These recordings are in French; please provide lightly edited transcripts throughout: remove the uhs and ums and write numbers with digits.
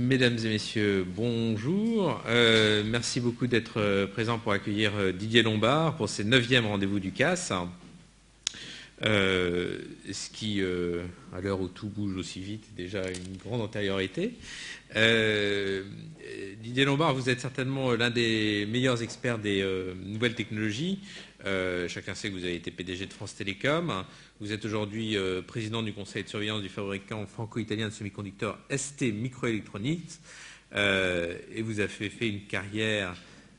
Mesdames et messieurs, bonjour. Merci beaucoup d'être présents pour accueillir Didier Lombard pour ses 9e rendez-vous du CAS. Ce qui, à l'heure où tout bouge aussi vite, est déjà une grande antériorité. Didier Lombard, vous êtes certainement l'un des meilleurs experts des nouvelles technologies. Chacun sait que vous avez été PDG de France Télécom. Vous êtes aujourd'hui président du conseil de surveillance du fabricant franco-italien de semi-conducteurs ST Microelectronics. Et vous avez fait une carrière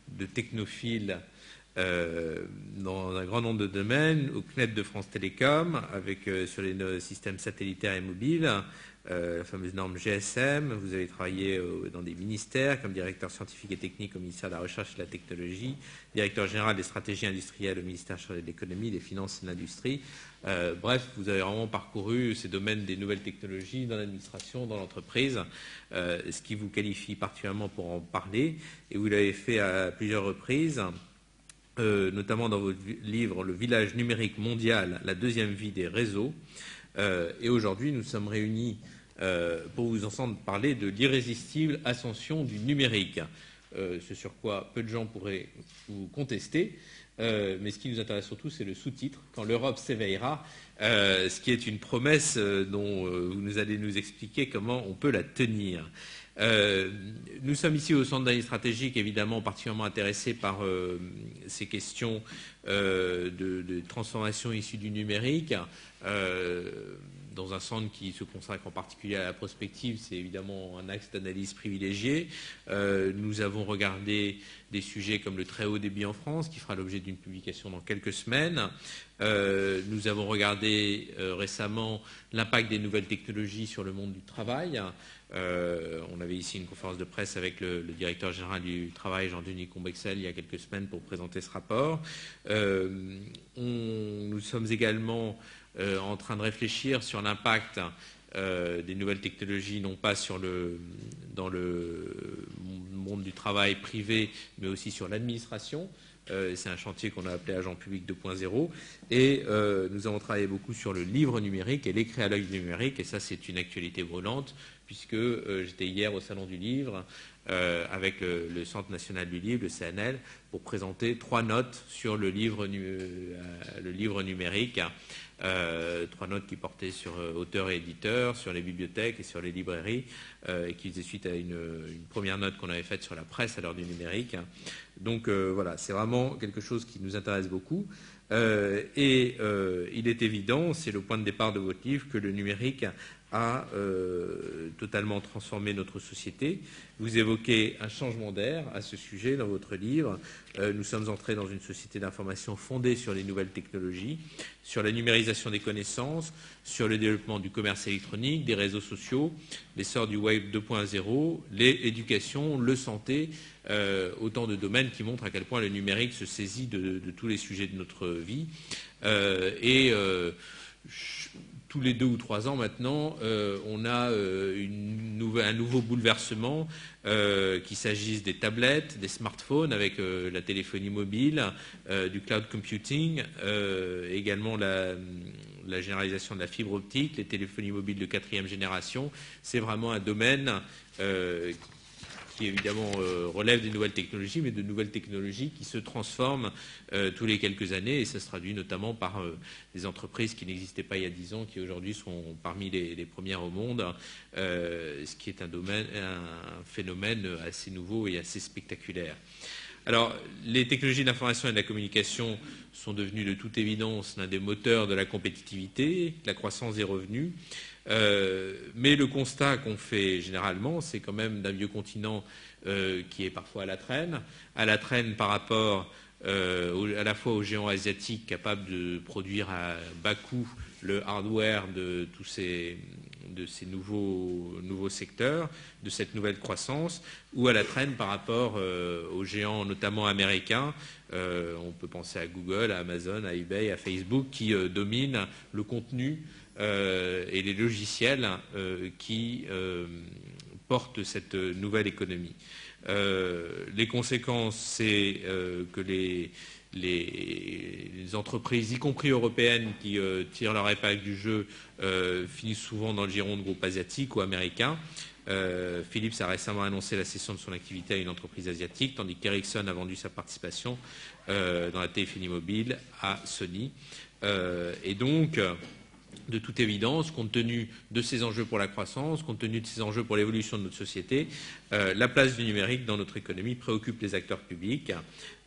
de technophile dans un grand nombre de domaines, au CNET de France Télécom, avec sur les systèmes satellitaires et mobiles, la fameuse norme GSM. Vous avez travaillé dans des ministères comme directeur scientifique et technique au ministère de la Recherche et de la Technologie, directeur général des stratégies industrielles au ministère chargé de l'économie, des finances et de l'industrie. Bref, vous avez vraiment parcouru ces domaines des nouvelles technologies dans l'administration, dans l'entreprise, ce qui vous qualifie particulièrement pour en parler. Et vous l'avez fait à plusieurs reprises. Notamment dans votre livre « Le village numérique mondial, la deuxième vie des réseaux ». Et aujourd'hui, nous sommes réunis pour vous entendre parler de l'irrésistible ascension du numérique. Ce sur quoi peu de gens pourraient vous contester. Mais ce qui nous intéresse surtout, c'est le sous-titre « Quand l'Europe s'éveillera », ce qui est une promesse dont vous allez nous expliquer comment on peut la tenir. Nous sommes ici au Centre d'analyse stratégique, évidemment particulièrement intéressés par ces questions de transformation issue du numérique, dans un centre qui se consacre en particulier à la prospective. C'est évidemment un axe d'analyse privilégié. Nous avons regardé des sujets comme le très haut débit en France, qui fera l'objet d'une publication dans quelques semaines. Nous avons regardé récemment l'impact des nouvelles technologies sur le monde du travail. On avait ici une conférence de presse avec le directeur général du travail, Jean-Denis Combexel, il y a quelques semaines pour présenter ce rapport. Nous sommes également en train de réfléchir sur l'impact des nouvelles technologies, non pas dans le monde du travail privé, mais aussi sur l'administration. C'est un chantier qu'on a appelé Agent public 2.0. Et nous avons travaillé beaucoup sur le livre numérique et l'écrit à l'œil numérique. Et ça, c'est une actualité brûlante, puisque j'étais hier au Salon du Livre avec le Centre national du livre, le CNL, pour présenter 3 notes sur le livre numérique. 3 notes qui portaient sur auteurs et éditeurs, sur les bibliothèques et sur les librairies, et qui faisaient suite à une première note qu'on avait faite sur la presse à l'heure du numérique. Donc voilà, c'est vraiment quelque chose qui nous intéresse beaucoup. Et il est évident, c'est le point de départ de votre livre, que le numérique a totalement transformé notre société. Vous évoquez un changement d'air à ce sujet dans votre livre. Nous sommes entrés dans une société d'information fondée sur les nouvelles technologies, sur la numérisation des connaissances, sur le développement du commerce électronique, des réseaux sociaux, l'essor du Web 2.0, l'éducation, le santé, autant de domaines qui montrent à quel point le numérique se saisit de tous les sujets de notre vie. Tous les 2 ou 3 ans maintenant, on a un nouveau bouleversement, qu'il s'agisse des tablettes, des smartphones avec la téléphonie mobile, du cloud computing, également la généralisation de la fibre optique, les téléphonies mobiles de 4e génération. C'est vraiment un domaine qui évidemment relève des nouvelles technologies, mais de nouvelles technologies qui se transforment tous les quelques années, et ça se traduit notamment par des entreprises qui n'existaient pas il y a 10 ans, qui aujourd'hui sont parmi les premières au monde, ce qui est un phénomène assez nouveau et assez spectaculaire. Alors, les technologies de l'information et de la communication sont devenues de toute évidence l'un des moteurs de la compétitivité, de la croissance des revenus. Mais le constat qu'on fait généralement, c'est quand même d'un vieux continent qui est parfois à la traîne par rapport à la fois aux géants asiatiques capables de produire à bas coût le hardware de ces nouveaux secteurs, de cette nouvelle croissance, ou à la traîne par rapport aux géants notamment américains. On peut penser à Google, à Amazon, à eBay, à Facebook, qui dominent le contenu et les logiciels qui portent cette nouvelle économie. Les conséquences, c'est que les entreprises, y compris européennes, qui tirent leur épingle du jeu, finissent souvent dans le giron de groupes asiatiques ou américains. Philips a récemment annoncé la cession de son activité à une entreprise asiatique, tandis qu'Ericsson a vendu sa participation dans la téléphonie mobile à Sony. Et donc, de toute évidence, compte tenu de ces enjeux pour la croissance, compte tenu de ces enjeux pour l'évolution de notre société, la place du numérique dans notre économie préoccupe les acteurs publics.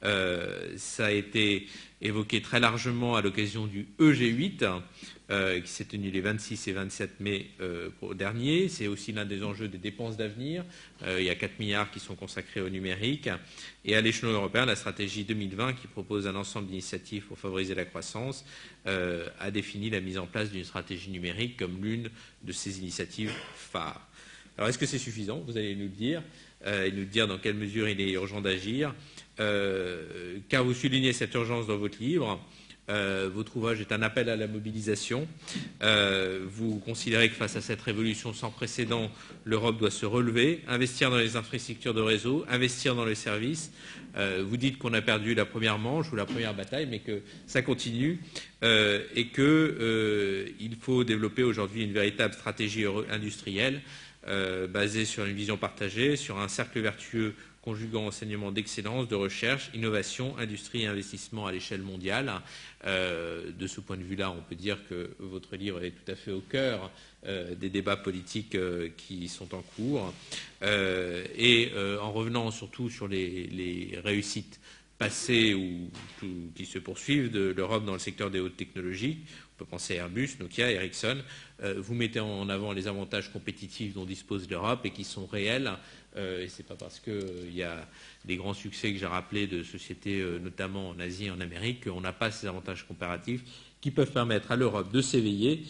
Ça a été évoqué très largement à l'occasion du EG8, qui s'est tenu les 26 et 27 mai dernier. C'est aussi l'un des enjeux des dépenses d'avenir. Il y a 4 milliards qui sont consacrés au numérique. Et à l'échelon européen, la stratégie 2020, qui propose un ensemble d'initiatives pour favoriser la croissance, a défini la mise en place d'une stratégie numérique comme l'une de ces initiatives phares. Alors, est-ce que c'est suffisant? Vous allez nous le dire, et nous dire dans quelle mesure il est urgent d'agir. Car vous soulignez cette urgence dans votre livre. Votre ouvrage est un appel à la mobilisation. Vous considérez que face à cette révolution sans précédent, l'Europe doit se relever, investir dans les infrastructures de réseau, investir dans les services. Vous dites qu'on a perdu la première manche ou la première bataille, mais que ça continue et qu'il faut développer aujourd'hui une véritable stratégie industrielle basée sur une vision partagée, sur un cercle vertueux conjuguant enseignement d'excellence, de recherche, innovation, industrie et investissement à l'échelle mondiale. De ce point de vue-là, on peut dire que votre livre est tout à fait au cœur des débats politiques qui sont en cours. En revenant surtout sur les réussites passées ou qui se poursuivent de l'Europe dans le secteur des hautes technologies, on peut penser à Airbus, Nokia, Ericsson, vous mettez en avant les avantages compétitifs dont dispose l'Europe et qui sont réels. Et ce n'est pas parce qu'il y a des grands succès que j'ai rappelés de sociétés, notamment en Asie et en Amérique, qu'on n'a pas ces avantages comparatifs qui peuvent permettre à l'Europe de s'éveiller,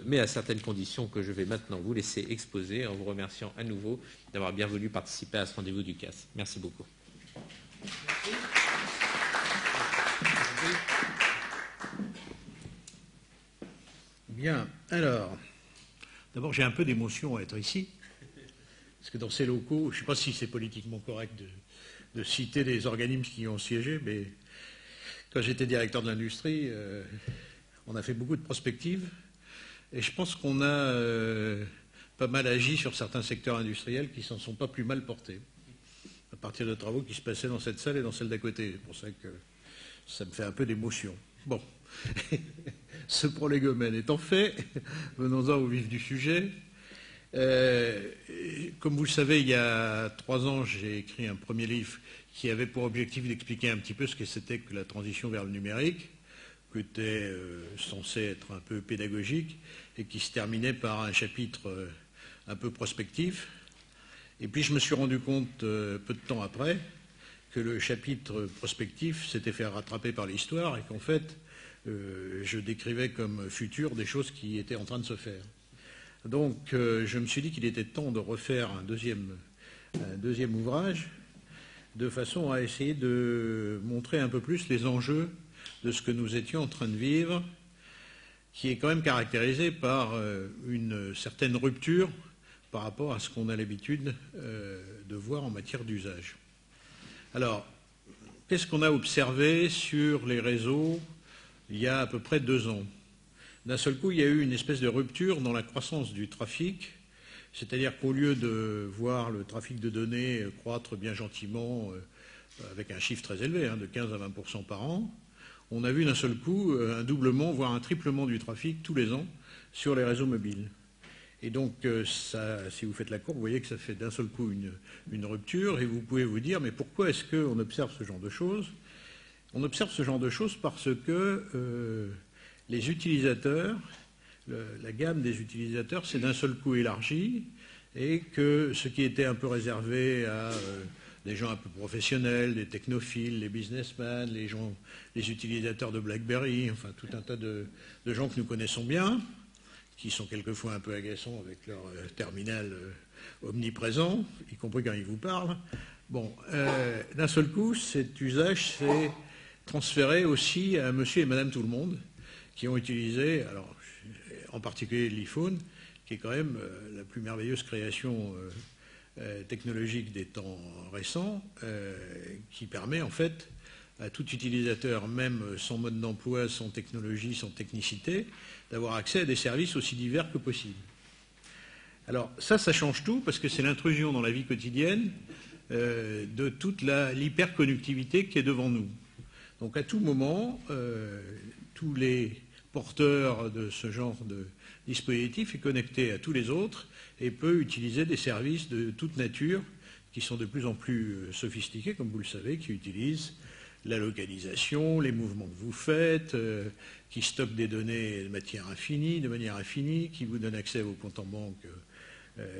mais à certaines conditions que je vais maintenant vous laisser exposer en vous remerciant à nouveau d'avoir bien voulu participer à ce rendez-vous du CAS. Merci beaucoup. Bien, alors, d'abord j'ai un peu d'émotion à être ici, parce que dans ces locaux, je ne sais pas si c'est politiquement correct de citer des organismes qui y ont siégé, mais quand j'étais directeur de l'industrie, on a fait beaucoup de prospectives, et je pense qu'on a pas mal agi sur certains secteurs industriels qui ne s'en sont pas plus mal portés, à partir de travaux qui se passaient dans cette salle et dans celle d'à côté. C'est pour ça que ça me fait un peu d'émotion. Bon. Ce prolégomène étant fait, venons-en au vif du sujet. Comme vous le savez, il y a 3 ans, j'ai écrit un premier livre qui avait pour objectif d'expliquer un petit peu ce que c'était que la transition vers le numérique, qui était censé être un peu pédagogique et qui se terminait par un chapitre un peu prospectif. Et puis je me suis rendu compte, peu de temps après, que le chapitre prospectif s'était fait rattraper par l'histoire et qu'en fait, je décrivais comme futur des choses qui étaient en train de se faire. Donc je me suis dit qu'il était temps de refaire un deuxième ouvrage de façon à essayer de montrer un peu plus les enjeux de ce que nous étions en train de vivre, qui est quand même caractérisé par une certaine rupture par rapport à ce qu'on a l'habitude de voir en matière d'usage. Alors, qu'est-ce qu'on a observé sur les réseaux il y a à peu près 2 ans? D'un seul coup, il y a eu une espèce de rupture dans la croissance du trafic, c'est-à-dire qu'au lieu de voir le trafic de données croître bien gentiment, avec un chiffre très élevé, de 15 à 20% par an, on a vu d'un seul coup un doublement, voire un triplement du trafic tous les ans sur les réseaux mobiles. Et donc, ça, si vous faites la courbe, vous voyez que ça fait d'un seul coup une rupture, et vous pouvez vous dire, mais pourquoi est-ce qu'on observe ce genre de choses? On observe ce genre de choses parce que les utilisateurs, la gamme des utilisateurs s'est d'un seul coup élargie et que ce qui était un peu réservé à des gens un peu professionnels, des technophiles, les businessmen, les utilisateurs de BlackBerry, enfin tout un tas de gens que nous connaissons bien, qui sont quelquefois un peu agaçants avec leur terminal omniprésent, y compris quand ils vous parlent. Bon, d'un seul coup, cet usage s'est transféré aussi à monsieur et madame tout le monde, qui ont utilisé, alors, en particulier l'iPhone, qui est quand même la plus merveilleuse création technologique des temps récents, qui permet en fait à tout utilisateur, même sans mode d'emploi, sans technologie, sans technicité, d'avoir accès à des services aussi divers que possible. Alors ça change tout parce que c'est l'intrusion dans la vie quotidienne de toute l'hyperconnectivité qui est devant nous. Donc à tout moment, tous les porteurs de ce genre de dispositif est connecté à tous les autres et peut utiliser des services de toute nature qui sont de plus en plus sophistiqués, comme vous le savez, qui utilisent la localisation, les mouvements que vous faites, qui stockent des données de manière infinie, qui vous donnent accès à vos comptes en banque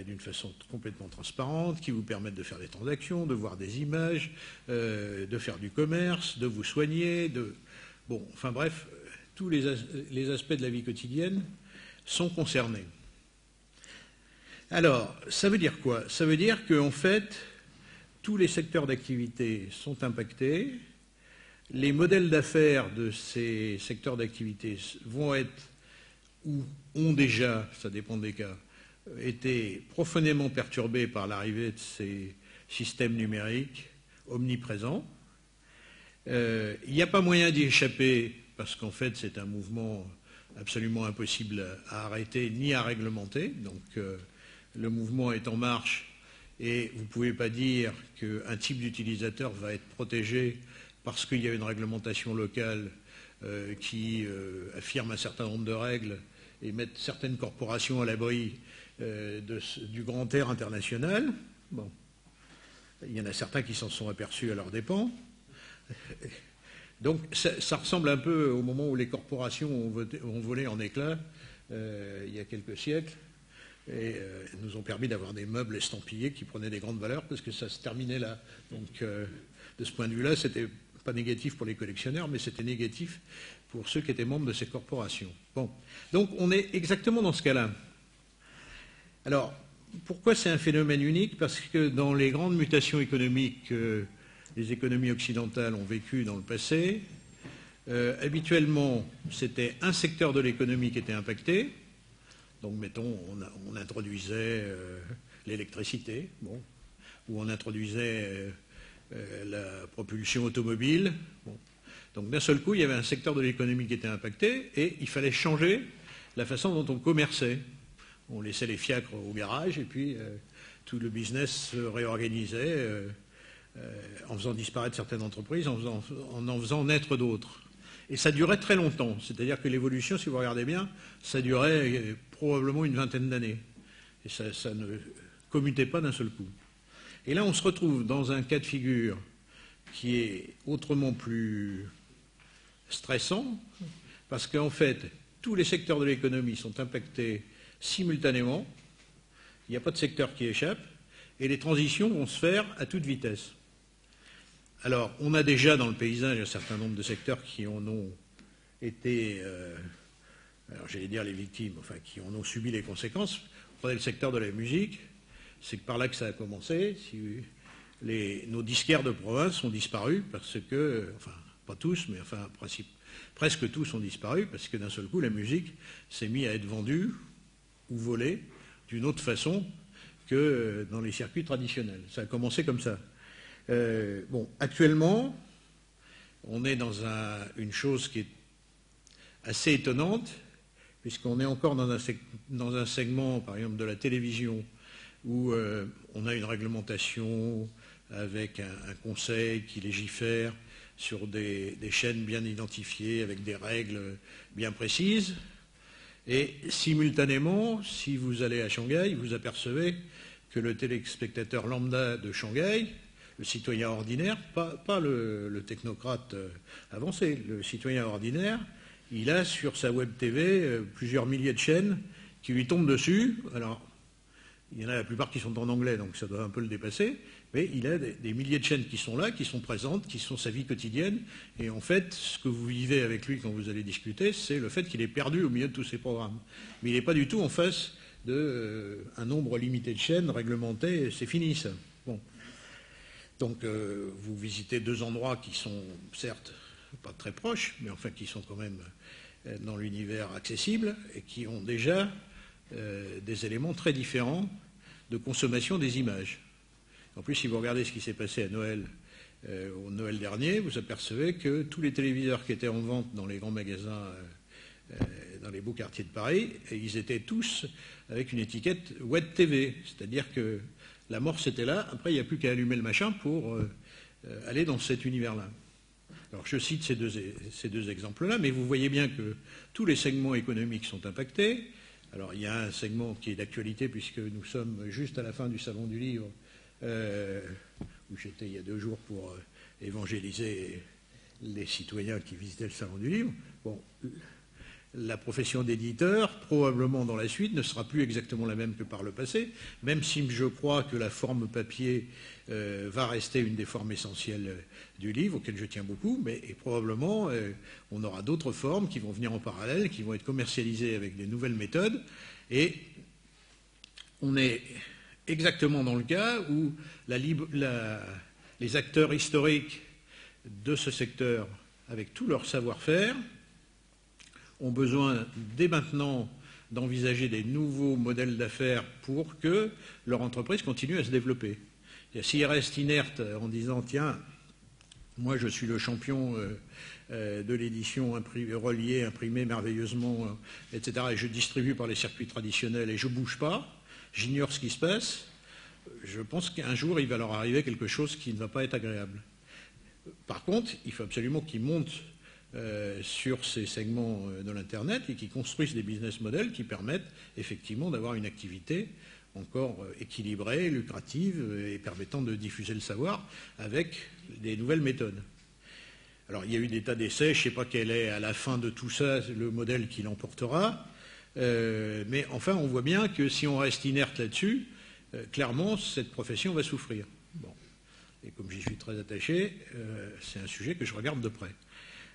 d'une façon complètement transparente, qui vous permettent de faire des transactions, de voir des images, de faire du commerce, de vous soigner, Bon, enfin bref, tous les aspects de la vie quotidienne sont concernés. Alors, ça veut dire quoi? Ça veut dire qu'en fait, tous les secteurs d'activité sont impactés. Les modèles d'affaires de ces secteurs d'activité vont être, ou ont déjà, ça dépend des cas, été profondément perturbés par l'arrivée de ces systèmes numériques omniprésents. Il n'y a pas moyen d'y échapper parce qu'en fait, c'est un mouvement absolument impossible à arrêter ni à réglementer. Donc, le mouvement est en marche et vous ne pouvez pas dire qu'un type d'utilisateur va être protégé parce qu'il y a une réglementation locale qui affirme un certain nombre de règles et met certaines corporations à l'abri du grand air international. Bon. Il y en a certains qui s'en sont aperçus à leurs dépens. Donc ça ressemble un peu au moment où les corporations ont volé en éclats il y a quelques siècles et nous ont permis d'avoir des meubles estampillés qui prenaient des grandes valeurs parce que ça se terminait là. Donc de ce point de vue-là, c'était pas négatif pour les collectionneurs, mais c'était négatif pour ceux qui étaient membres de ces corporations. Bon. Donc on est exactement dans ce cas-là. Alors, pourquoi c'est un phénomène unique? Parce que dans les grandes mutations économiques que les économies occidentales ont vécues dans le passé, habituellement, c'était un secteur de l'économie qui était impacté. Donc, mettons, on introduisait l'électricité, bon, ou on introduisait la propulsion automobile. Bon. Donc, d'un seul coup, il y avait un secteur de l'économie qui était impacté et il fallait changer la façon dont on commerçait. On laissait les fiacres au garage et puis tout le business se réorganisait en faisant disparaître certaines entreprises, en faisant naître d'autres. Et ça durait très longtemps. C'est-à-dire que l'évolution, si vous regardez bien, ça durait probablement une vingtaine d'années. Et ça ne commutait pas d'un seul coup. Et là, on se retrouve dans un cas de figure qui est autrement plus stressant, parce qu'en fait, tous les secteurs de l'économie sont impactés simultanément, il n'y a pas de secteur qui échappe, et les transitions vont se faire à toute vitesse. Alors, on a déjà dans le paysage un certain nombre de secteurs qui en ont été, alors j'allais dire les victimes, enfin qui en ont subi les conséquences. Vous prenez le secteur de la musique, c'est par là que ça a commencé. Nos disquaires de province ont disparu parce que, enfin pas tous, mais enfin presque tous ont disparu parce que d'un seul coup la musique s'est mise à être vendue ou volée d'une autre façon que dans les circuits traditionnels. Ça a commencé comme ça. Bon, actuellement, on est dans une chose qui est assez étonnante, puisqu'on est encore dans un segment, par exemple, de la télévision, où on a une réglementation avec un conseil qui légifère sur des chaînes bien identifiées, avec des règles bien précises. Et simultanément, si vous allez à Shanghai, vous apercevez que le téléspectateur lambda de Shanghai, le citoyen ordinaire, pas le technocrate avancé, le citoyen ordinaire, il a sur sa web TV plusieurs milliers de chaînes qui lui tombent dessus. Alors, il y en a la plupart qui sont en anglais, donc ça doit un peu le dépasser, mais il a des milliers de chaînes qui sont là, qui sont présentes, qui sont sa vie quotidienne, et en fait, ce que vous vivez avec lui quand vous allez discuter, c'est le fait qu'il est perdu au milieu de tous ces programmes. Mais il n'est pas du tout en face d'un nombre limité de chaînes réglementées, c'est fini ça. Bon. Donc vous visitez deux endroits qui sont certes pas très proches, mais enfin qui sont quand même dans l'univers accessible et qui ont déjà des éléments très différents de consommation des images. En plus, si vous regardez ce qui s'est passé à Noël au Noël dernier, vous apercevez que tous les téléviseurs qui étaient en vente dans les grands magasins, dans les beaux quartiers de Paris, ils étaient tous avec une étiquette Web TV, c'est-à-dire que l'amorce était là, après il n'y a plus qu'à allumer le machin pour aller dans cet univers-là. Alors je cite ces deux exemples-là, mais vous voyez bien que tous les segments économiques sont impactés. Alors il y a un segment qui est d'actualité puisque nous sommes juste à la fin du Salon du Livre, où j'étais il y a 2 jours pour évangéliser les citoyens qui visitaient le Salon du Livre. Bon, la profession d'éditeur, probablement dans la suite, ne sera plus exactement la même que par le passé, même si je crois que la forme papier va rester une des formes essentielles du livre, auquel je tiens beaucoup, mais probablement on aura d'autres formes qui vont venir en parallèle, qui vont être commercialisées avec des nouvelles méthodes, et on est exactement dans le cas où les acteurs historiques de ce secteur, avec tout leur savoir-faire, ont besoin dès maintenant d'envisager des nouveaux modèles d'affaires pour que leur entreprise continue à se développer. S'ils restent inertes en disant « Tiens, moi je suis le champion de l'édition reliée, imprimée merveilleusement, etc. et je distribue par les circuits traditionnels et je ne bouge pas, j'ignore ce qui se passe », je pense qu'un jour il va leur arriver quelque chose qui ne va pas être agréable. Par contre, il faut absolument qu'ils montent sur ces segments de l'Internet et qui construisent des business models qui permettent effectivement d'avoir une activité encore équilibrée, lucrative et permettant de diffuser le savoir avec des nouvelles méthodes. Alors il y a eu des tas d'essais, je ne sais pas quel est à la fin de tout ça le modèle qui l'emportera, mais enfin on voit bien que si on reste inerte là-dessus, clairement cette profession va souffrir. Bon. Et comme j'y suis très attaché, c'est un sujet que je regarde de près.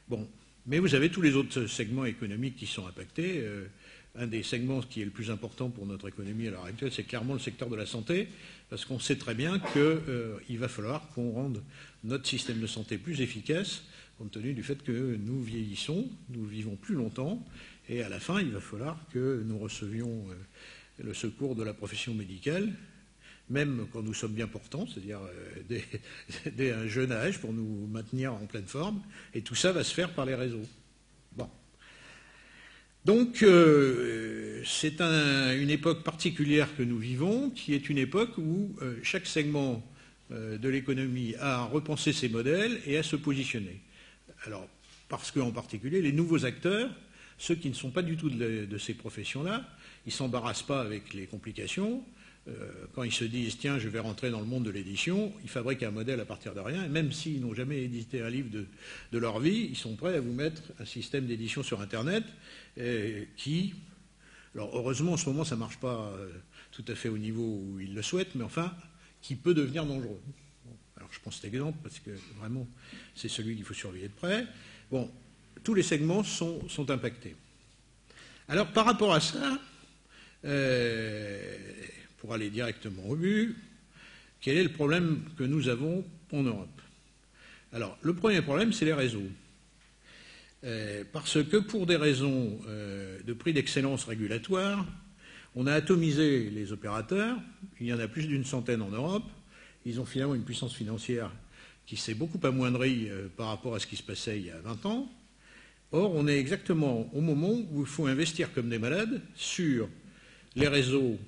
Bon, mais vous avez tous les autres segments économiques qui sont impactés. Un des segments qui est le plus important pour notre économie à l'heure actuelle, c'est clairement le secteur de la santé, parce qu'on sait très bien qu'il va falloir qu'on rende notre système de santé plus efficace, compte tenu du fait que nous vieillissons, nous vivons plus longtemps, et à la fin, il va falloir que nous recevions le secours de la profession médicale, même quand nous sommes bien portants, c'est-à-dire dès un jeune âge pour nous maintenir en pleine forme, et tout ça va se faire par les réseaux. Bon. Donc, c'est une époque particulière que nous vivons, qui est une époque où chaque segment de l'économie a à repenser ses modèles et à se positionner. Alors, parce qu'en particulier, les nouveaux acteurs, ceux qui ne sont pas du tout de ces professions-là, ils ne s'embarrassent pas avec les complications. Quand ils se disent « tiens, je vais rentrer dans le monde de l'édition », ils fabriquent un modèle à partir de rien, et même s'ils n'ont jamais édité un livre de leur vie, ils sont prêts à vous mettre un système d'édition sur Internet qui... Alors heureusement, en ce moment, ça ne marche pas tout à fait au niveau où ils le souhaitent, mais enfin, qui peut devenir dangereux. Bon, alors je prends cet exemple parce que vraiment, c'est celui qu'il faut surveiller de près. Bon, tous les segments sont impactés. Alors par rapport à ça... pour aller directement au but, quel est le problème que nous avons en Europe? Alors, le premier problème, c'est les réseaux. Parce que pour des raisons de prix d'excellence régulatoire, on a atomisé les opérateurs, il y en a plus d'une centaine en Europe, ils ont finalement une puissance financière qui s'est beaucoup amoindrie par rapport à ce qui se passait il y a 20 ans. Or, on est exactement au moment où il faut investir comme des malades sur les réseaux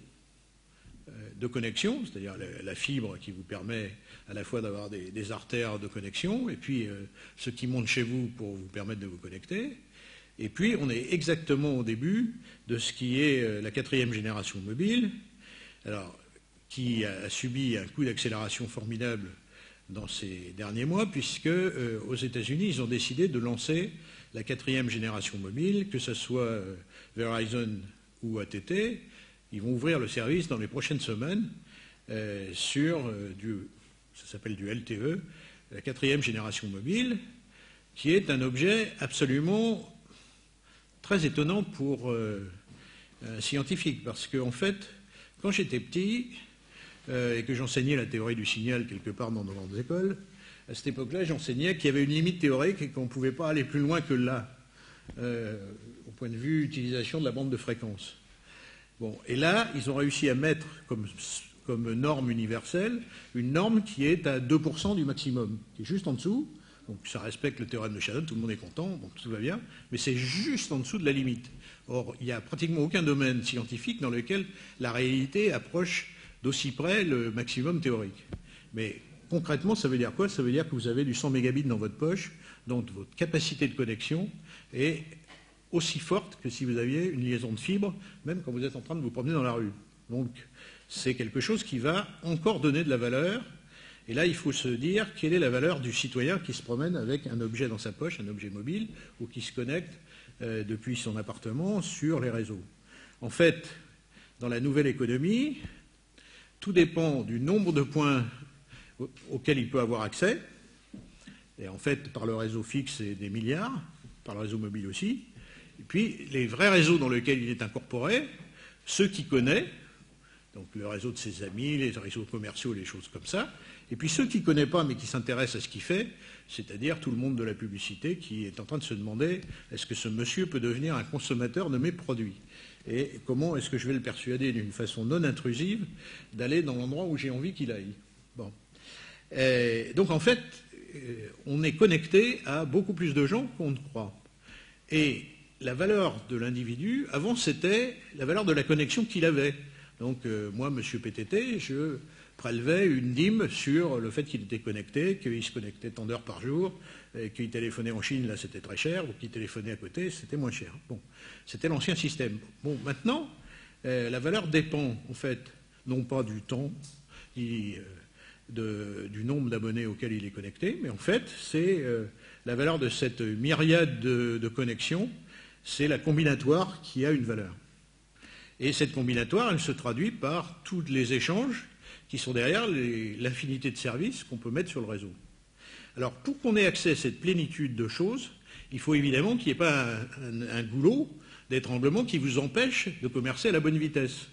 de connexion, c'est-à-dire la fibre qui vous permet à la fois d'avoir des artères de connexion, et puis ce qui monte chez vous pour vous permettre de vous connecter. Et puis on est exactement au début de ce qui est la 4e génération mobile, alors, qui a subi un coup d'accélération formidable dans ces derniers mois, puisque aux États-Unis, ils ont décidé de lancer la 4e génération mobile, que ce soit Verizon ou AT&T. Ils vont ouvrir le service dans les prochaines semaines sur ça s'appelle du LTE, la 4e génération mobile, qui est un objet absolument très étonnant pour un scientifique. Parce qu'en fait, quand j'étais petit et que j'enseignais la théorie du signal quelque part dans nos grandes écoles, à cette époque-là, j'enseignais qu'il y avait une limite théorique et qu'on ne pouvait pas aller plus loin que là, au point de vue utilisation de la bande de fréquence. Bon, et là, ils ont réussi à mettre, comme comme norme universelle une norme qui est à 2% du maximum, qui est juste en dessous. Donc ça respecte le théorème de Shannon, tout le monde est content, donc tout va bien, mais c'est juste en dessous de la limite. Or, il n'y a pratiquement aucun domaine scientifique dans lequel la réalité approche d'aussi près le maximum théorique. Mais concrètement, ça veut dire quoi? Ça veut dire que vous avez du 100 mégabits dans votre poche, donc votre capacité de connexion est aussi forte que si vous aviez une liaison de fibre, même quand vous êtes en train de vous promener dans la rue. Donc c'est quelque chose qui va encore donner de la valeur. Et là, il faut se dire quelle est la valeur du citoyen qui se promène avec un objet dans sa poche, un objet mobile, ou qui se connecte depuis son appartement sur les réseaux. En fait, dans la nouvelle économie, tout dépend du nombre de points auxquels il peut avoir accès. Et en fait, par le réseau fixe, c'est des milliards, par le réseau mobile aussi. Et puis, les vrais réseaux dans lesquels il est incorporé, ceux qu'il connaît, donc le réseau de ses amis, les réseaux commerciaux, les choses comme ça, et puis ceux qui ne connaissent pas mais qui s'intéressent à ce qu'il fait, c'est-à-dire tout le monde de la publicité qui est en train de se demander est-ce que ce monsieur peut devenir un consommateur de mes produits? Et comment est-ce que je vais le persuader d'une façon non intrusive d'aller dans l'endroit où j'ai envie qu'il aille? Bon. Donc en fait, on est connecté à beaucoup plus de gens qu'on ne croit. Et la valeur de l'individu, avant, c'était la valeur de la connexion qu'il avait. Donc moi, monsieur PTT, je prélevais une dîme sur le fait qu'il était connecté, qu'il se connectait tant d'heures par jour, qu'il téléphonait en Chine, là c'était très cher, ou qu'il téléphonait à côté, c'était moins cher. Bon, c'était l'ancien système. Bon, maintenant, la valeur dépend, en fait, non pas du temps, du nombre d'abonnés auxquels il est connecté, mais en fait, c'est la valeur de cette myriade de connexions, c'est la combinatoire qui a une valeur. Et cette combinatoire, elle se traduit par tous les échanges qui sont derrière l'infinité de services qu'on peut mettre sur le réseau. Alors, pour qu'on ait accès à cette plénitude de choses, il faut évidemment qu'il n'y ait pas un goulot d'étranglement qui vous empêche de commercer à la bonne vitesse.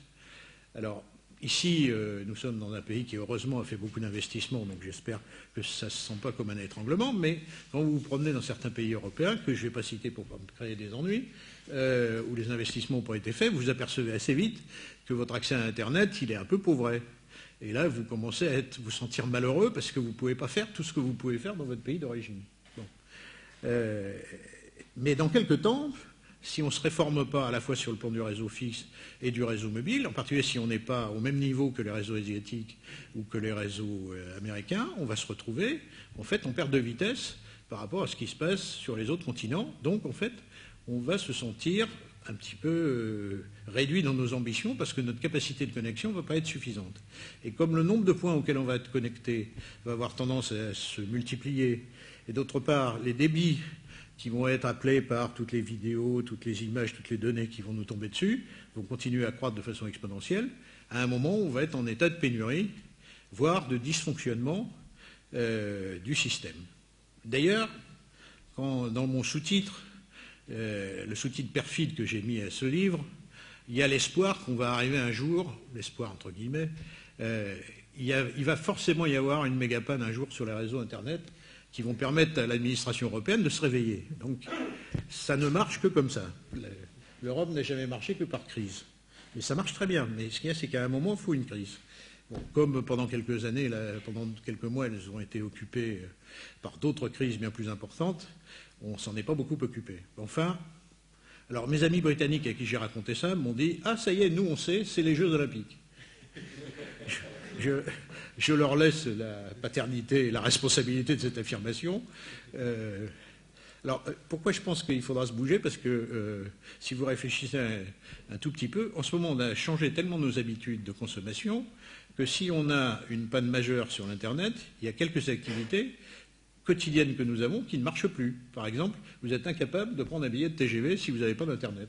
Alors, ici, nous sommes dans un pays qui, heureusement, a fait beaucoup d'investissements, donc j'espère que ça ne se sent pas comme un étranglement, mais quand vous vous promenez dans certains pays européens, que je ne vais pas citer pour ne pas me créer des ennuis, où les investissements n'ont pas été faits, vous apercevez assez vite que votre accès à Internet, il est un peu pauvré. Et là, vous commencez à vous sentir malheureux parce que vous ne pouvez pas faire tout ce que vous pouvez faire dans votre pays d'origine. Bon. Mais dans quelques temps, si on ne se réforme pas à la fois sur le plan du réseau fixe et du réseau mobile, en particulier si on n'est pas au même niveau que les réseaux asiatiques ou que les réseaux américains, on va se retrouver, en fait, en perte de vitesse par rapport à ce qui se passe sur les autres continents. Donc, en fait, on va se sentir un petit peu réduit dans nos ambitions parce que notre capacité de connexion ne va pas être suffisante. Et comme le nombre de points auxquels on va être connecté va avoir tendance à se multiplier, et d'autre part, les débits qui vont être appelés par toutes les vidéos, toutes les images, toutes les données qui vont nous tomber dessus, vont continuer à croître de façon exponentielle, à un moment où on va être en état de pénurie, voire de dysfonctionnement du système. D'ailleurs, dans mon sous-titre, le sous-titre perfide que j'ai mis à ce livre, il y a l'espoir qu'on va arriver un jour, l'espoir entre guillemets, il va forcément y avoir une méga-panne un jour sur les réseaux Internet qui vont permettre à l'administration européenne de se réveiller. Donc ça ne marche que comme ça. L'Europe n'a jamais marché que par crise. Mais ça marche très bien. Mais ce qu'il y a, c'est qu'à un moment, il faut une crise. Bon, comme pendant quelques années, pendant quelques mois, elles ont été occupées par d'autres crises bien plus importantes, on ne s'en est pas beaucoup occupé. Enfin, alors mes amis britanniques à qui j'ai raconté ça m'ont dit « Ah, ça y est, nous on sait, c'est les Jeux Olympiques ». Je leur laisse la paternité et la responsabilité de cette affirmation. Alors, pourquoi je pense qu'il faudra se bouger? Parce que si vous réfléchissez un tout petit peu, en ce moment, on a changé tellement nos habitudes de consommation que si on a une panne majeure sur l'Internet, il y a quelques activités quotidiennes que nous avons qui ne marchent plus. Par exemple, vous êtes incapable de prendre un billet de TGV si vous n'avez pas d'Internet.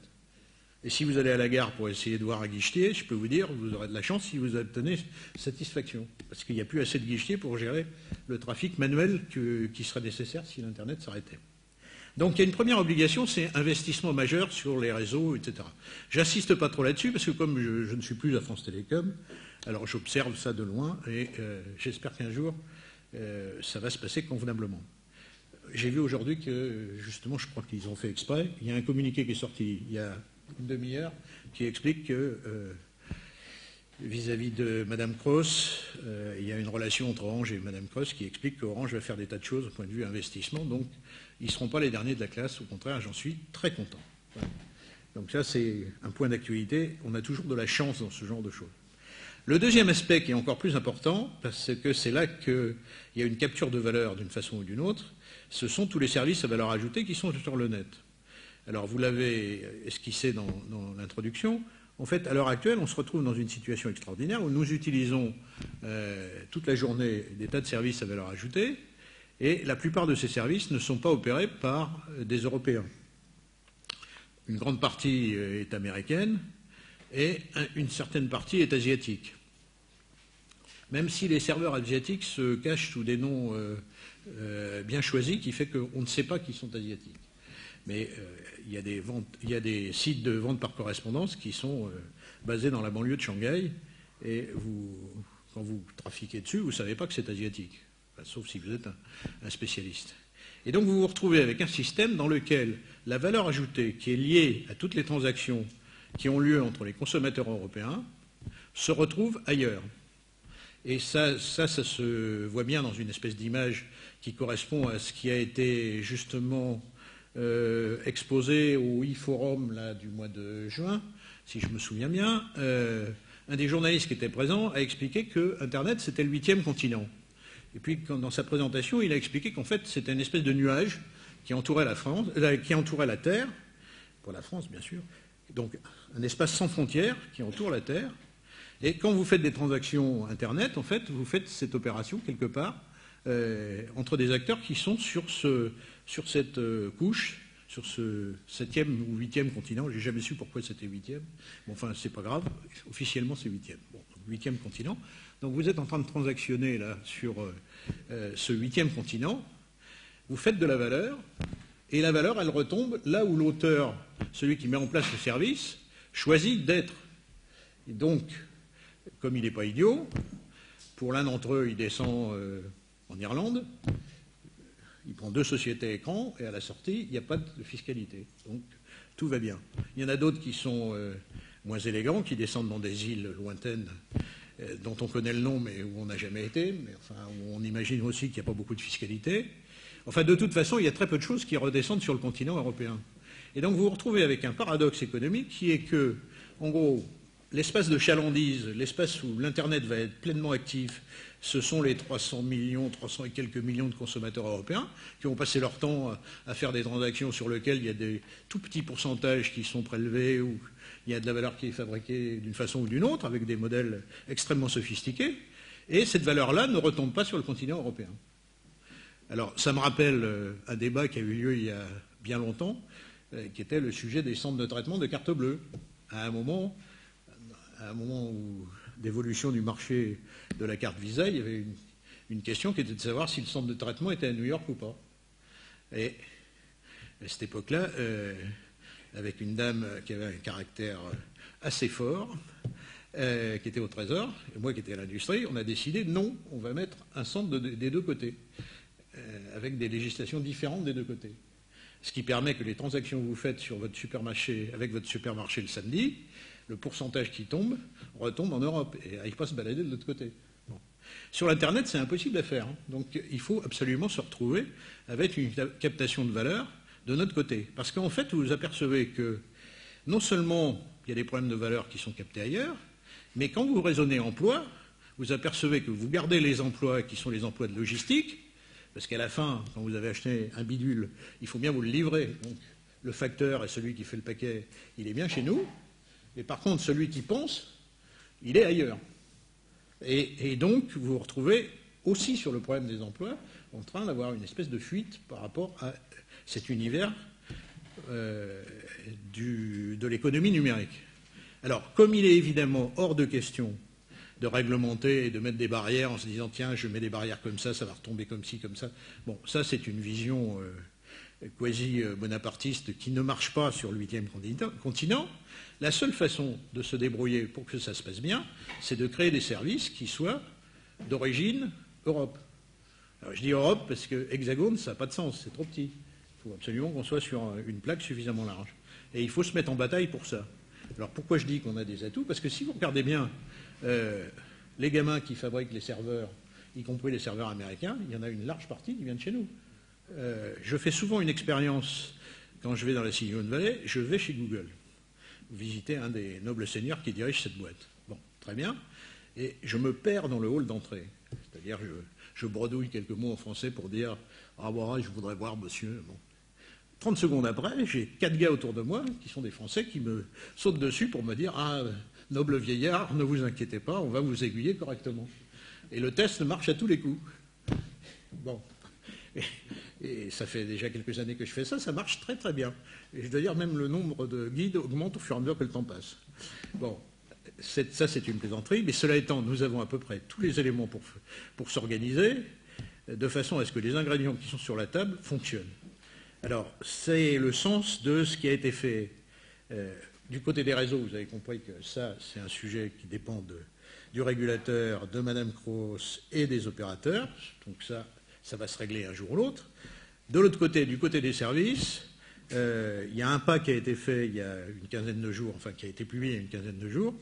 Et si vous allez à la gare pour essayer de voir un guichetier, je peux vous dire, vous aurez de la chance si vous obtenez satisfaction. Parce qu'il n'y a plus assez de guichetiers pour gérer le trafic manuel qui serait nécessaire si l'Internet s'arrêtait. Donc il y a une première obligation, c'est investissement majeur sur les réseaux, etc. J'insiste pas trop là-dessus, parce que comme je ne suis plus à France Télécom, alors j'observe ça de loin, et j'espère qu'un jour, ça va se passer convenablement. J'ai vu aujourd'hui que, justement, je crois qu'ils ont fait exprès, il y a un communiqué qui est sorti il y a une demi-heure qui explique que vis-à-vis de Mme Cross, il y a une relation entre Orange et Mme Cross qui explique qu'Orange va faire des tas de choses au point de vue investissement, donc ils ne seront pas les derniers de la classe, au contraire, j'en suis très content. Voilà. Donc ça, c'est un point d'actualité, on a toujours de la chance dans ce genre de choses. Le deuxième aspect qui est encore plus important, parce que c'est là qu'il y a une capture de valeur d'une façon ou d'une autre, ce sont tous les services à valeur ajoutée qui sont sur le net. Alors vous l'avez esquissé dans l'introduction. En fait, à l'heure actuelle, on se retrouve dans une situation extraordinaire où nous utilisons toute la journée des tas de services à valeur ajoutée et la plupart de ces services ne sont pas opérés par des Européens. Une grande partie est américaine et une certaine partie est asiatique. Même si les serveurs asiatiques se cachent sous des noms bien choisis qui fait qu'on ne sait pas qu'ils sont asiatiques. Mais il y a des sites de vente par correspondance qui sont basés dans la banlieue de Shanghai et quand vous trafiquez dessus, vous ne savez pas que c'est asiatique, enfin, sauf si vous êtes un spécialiste. Et donc vous vous retrouvez avec un système dans lequel la valeur ajoutée qui est liée à toutes les transactions qui ont lieu entre les consommateurs européens se retrouve ailleurs. Et ça se voit bien dans une espèce d'image qui correspond à ce qui a été justement exposé au e-forum là, du mois de juin, si je me souviens bien. Un des journalistes qui était présent a expliqué que Internet, c'était le 8e continent. Et puis, dans sa présentation, il a expliqué qu'en fait, c'était une espèce de nuage qui entourait la France, qui entourait la Terre, pour la France, bien sûr. Donc, un espace sans frontières qui entoure la Terre. Et quand vous faites des transactions Internet, en fait, vous faites cette opération quelque part entre des acteurs qui sont sur cette couche, sur ce 7e ou 8e continent. J'ai jamais su pourquoi c'était 8e. Bon, enfin, c'est pas grave. Officiellement, c'est 8e. Bon, 8e continent. Donc, vous êtes en train de transactionner là sur ce 8e continent. Vous faites de la valeur. Et la valeur, elle retombe là où l'auteur, celui qui met en place le service, choisit d'être. Et donc, comme il n'est pas idiot, pour l'un d'entre eux, il descend en Irlande, il prend 2 sociétés écrans, et à la sortie, il n'y a pas de fiscalité. Donc, tout va bien. Il y en a d'autres qui sont moins élégants, qui descendent dans des îles lointaines, dont on connaît le nom, mais où on n'a jamais été, mais enfin, où on imagine aussi qu'il n'y a pas beaucoup de fiscalité. Enfin, de toute façon, il y a très peu de choses qui redescendent sur le continent européen. Et donc, vous vous retrouvez avec un paradoxe économique qui est que, en gros, l'espace de chalandise, l'espace où l'Internet va être pleinement actif, ce sont les 300 et quelques millions de consommateurs européens qui vont passer leur temps à faire des transactions sur lesquelles il y a des tout petits pourcentages qui sont prélevés ou il y a de la valeur qui est fabriquée d'une façon ou d'une autre avec des modèles extrêmement sophistiqués. Et cette valeur-là ne retombe pas sur le continent européen. Alors, ça me rappelle un débat qui a eu lieu il y a bien longtemps, qui était le sujet des centres de traitement de carte bleue. À un moment d'évolution du marché de la carte Visa, il y avait une question qui était de savoir si le centre de traitement était à New York ou pas. Et à cette époque-là, avec une dame qui avait un caractère assez fort, qui était au Trésor, et moi qui étais à l'industrie, on a décidé non, on va mettre un centre des deux côtés, avec des législations différentes des deux côtés. Ce qui permet que les transactions que vous faites sur votre supermarché, avec votre supermarché le samedi, le pourcentage qui tombe retombe en Europe et n'arrive pas à se balader de l'autre côté. Bon. Sur l'Internet, c'est impossible à faire. Hein. Donc il faut absolument se retrouver avec une captation de valeur de notre côté. Parce qu'en fait, vous vous apercevez que non seulement il y a des problèmes de valeur qui sont captés ailleurs, mais quand vous raisonnez emploi, vous apercevez que vous gardez les emplois qui sont les emplois de logistique, parce qu'à la fin, quand vous avez acheté un bidule, il faut bien vous le livrer. Donc le facteur et celui qui fait le paquet, il est bien chez nous. Et par contre, celui qui pense, il est ailleurs. Et donc, vous vous retrouvez aussi sur le problème des emplois en train d'avoir une espèce de fuite par rapport à cet univers de l'économie numérique. Alors, comme il est évidemment hors de question de réglementer et de mettre des barrières en se disant « tiens, je mets des barrières comme ça va retomber comme ci, comme ça ». Bon, ça, c'est une vision quasi-bonapartiste qui ne marche pas sur le 8e continent. La seule façon de se débrouiller pour que ça se passe bien, c'est de créer des services qui soient d'origine Europe. Alors, je dis Europe parce que Hexagone, ça n'a pas de sens, c'est trop petit. Il faut absolument qu'on soit sur une plaque suffisamment large. Et il faut se mettre en bataille pour ça. Alors pourquoi je dis qu'on a des atouts? Parce que si vous regardez bien les gamins qui fabriquent les serveurs, y compris les serveurs américains, il y en a une large partie qui vient de chez nous. Je fais souvent une expérience quand je vais dans la Silicon Valley, je vais chez Google visiter un des nobles seigneurs qui dirige cette boîte. Bon, très bien. Et je me perds dans le hall d'entrée. C'est-à-dire, je bredouille quelques mots en français pour dire « Ah, voilà, je voudrais voir monsieur. » Bon. 30 secondes après, j'ai 4 gars autour de moi qui sont des Français qui me sautent dessus pour me dire « Ah, noble vieillard, ne vous inquiétez pas, on va vous aiguiller correctement. » Et le test marche à tous les coups. Bon. Et ça fait déjà quelques années que je fais ça, ça marche très très bien. Et je dois dire, même le nombre de guides augmente au fur et à mesure que le temps passe. Bon, ça c'est une plaisanterie, mais cela étant, nous avons à peu près tous les éléments pour s'organiser, de façon à ce que les ingrédients qui sont sur la table fonctionnent. Alors, c'est le sens de ce qui a été fait. Du côté des réseaux, vous avez compris que ça, c'est un sujet qui dépend du régulateur, de Mme Kroos et des opérateurs. Donc ça va se régler un jour ou l'autre. De l'autre côté, du côté des services, il y a un pas qui a été fait il y a une quinzaine de jours, enfin qui a été publié il y a une quinzaine de jours.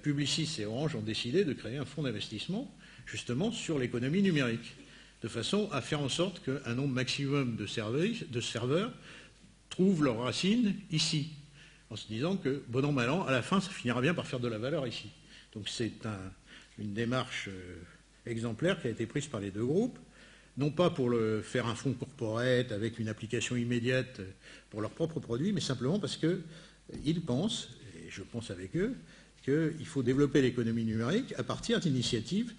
Publicis et Orange ont décidé de créer un fonds d'investissement justement sur l'économie numérique, de façon à faire en sorte qu'un nombre maximum de serveurs trouvent leurs racines ici, en se disant que, bon an, mal an, à la fin, ça finira bien par faire de la valeur ici. Donc c'est une démarche exemplaire qui a été prise par les deux groupes, non pas pour faire un fonds corporate avec une application immédiate pour leurs propres produits, mais simplement parce qu'ils pensent, et je pense avec eux, qu'il faut développer l'économie numérique à partir d'initiatives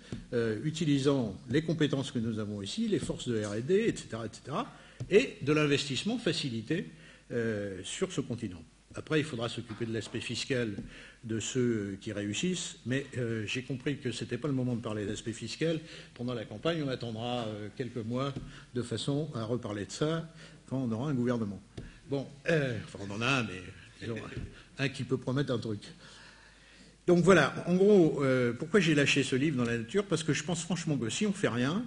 utilisant les compétences que nous avons ici, les forces de R&D, etc., et de l'investissement facilité sur ce continent. Après, il faudra s'occuper de l'aspect fiscal de ceux qui réussissent, mais j'ai compris que ce n'était pas le moment de parler d'aspect fiscal. Pendant la campagne, on attendra quelques mois de façon à reparler de ça quand on aura un gouvernement. Bon, enfin on en a un, mais disons, un qui peut promettre un truc. Donc voilà, en gros, pourquoi j'ai lâché ce livre dans la nature? Parce que je pense franchement que si on ne fait rien,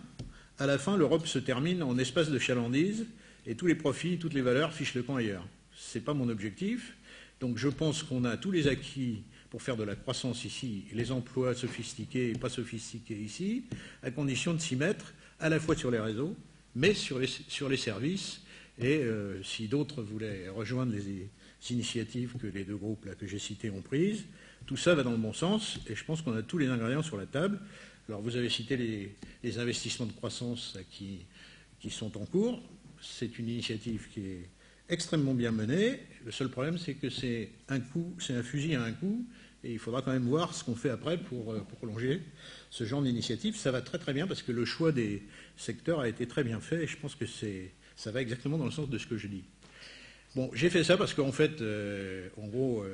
à la fin, l'Europe se termine en espace de chalandise et tous les profits, toutes les valeurs fichent le camp ailleurs. Ce n'est pas mon objectif. Donc je pense qu'on a tous les acquis pour faire de la croissance ici, les emplois sophistiqués et pas sophistiqués ici, à condition de s'y mettre à la fois sur les réseaux, mais sur les services. Et si d'autres voulaient rejoindre les initiatives que les deux groupes là, que j'ai cités ont prises, tout ça va dans le bon sens et je pense qu'on a tous les ingrédients sur la table. Alors vous avez cité les investissements de croissance là, qui sont en cours. C'est une initiative qui est extrêmement bien menée. Le seul problème, c'est que c'est un fusil à un coup, et il faudra quand même voir ce qu'on fait après pour prolonger ce genre d'initiative. Ça va très très bien parce que le choix des secteurs a été très bien fait, et je pense que ça va exactement dans le sens de ce que je dis. Bon, j'ai fait ça parce qu'en fait, en gros,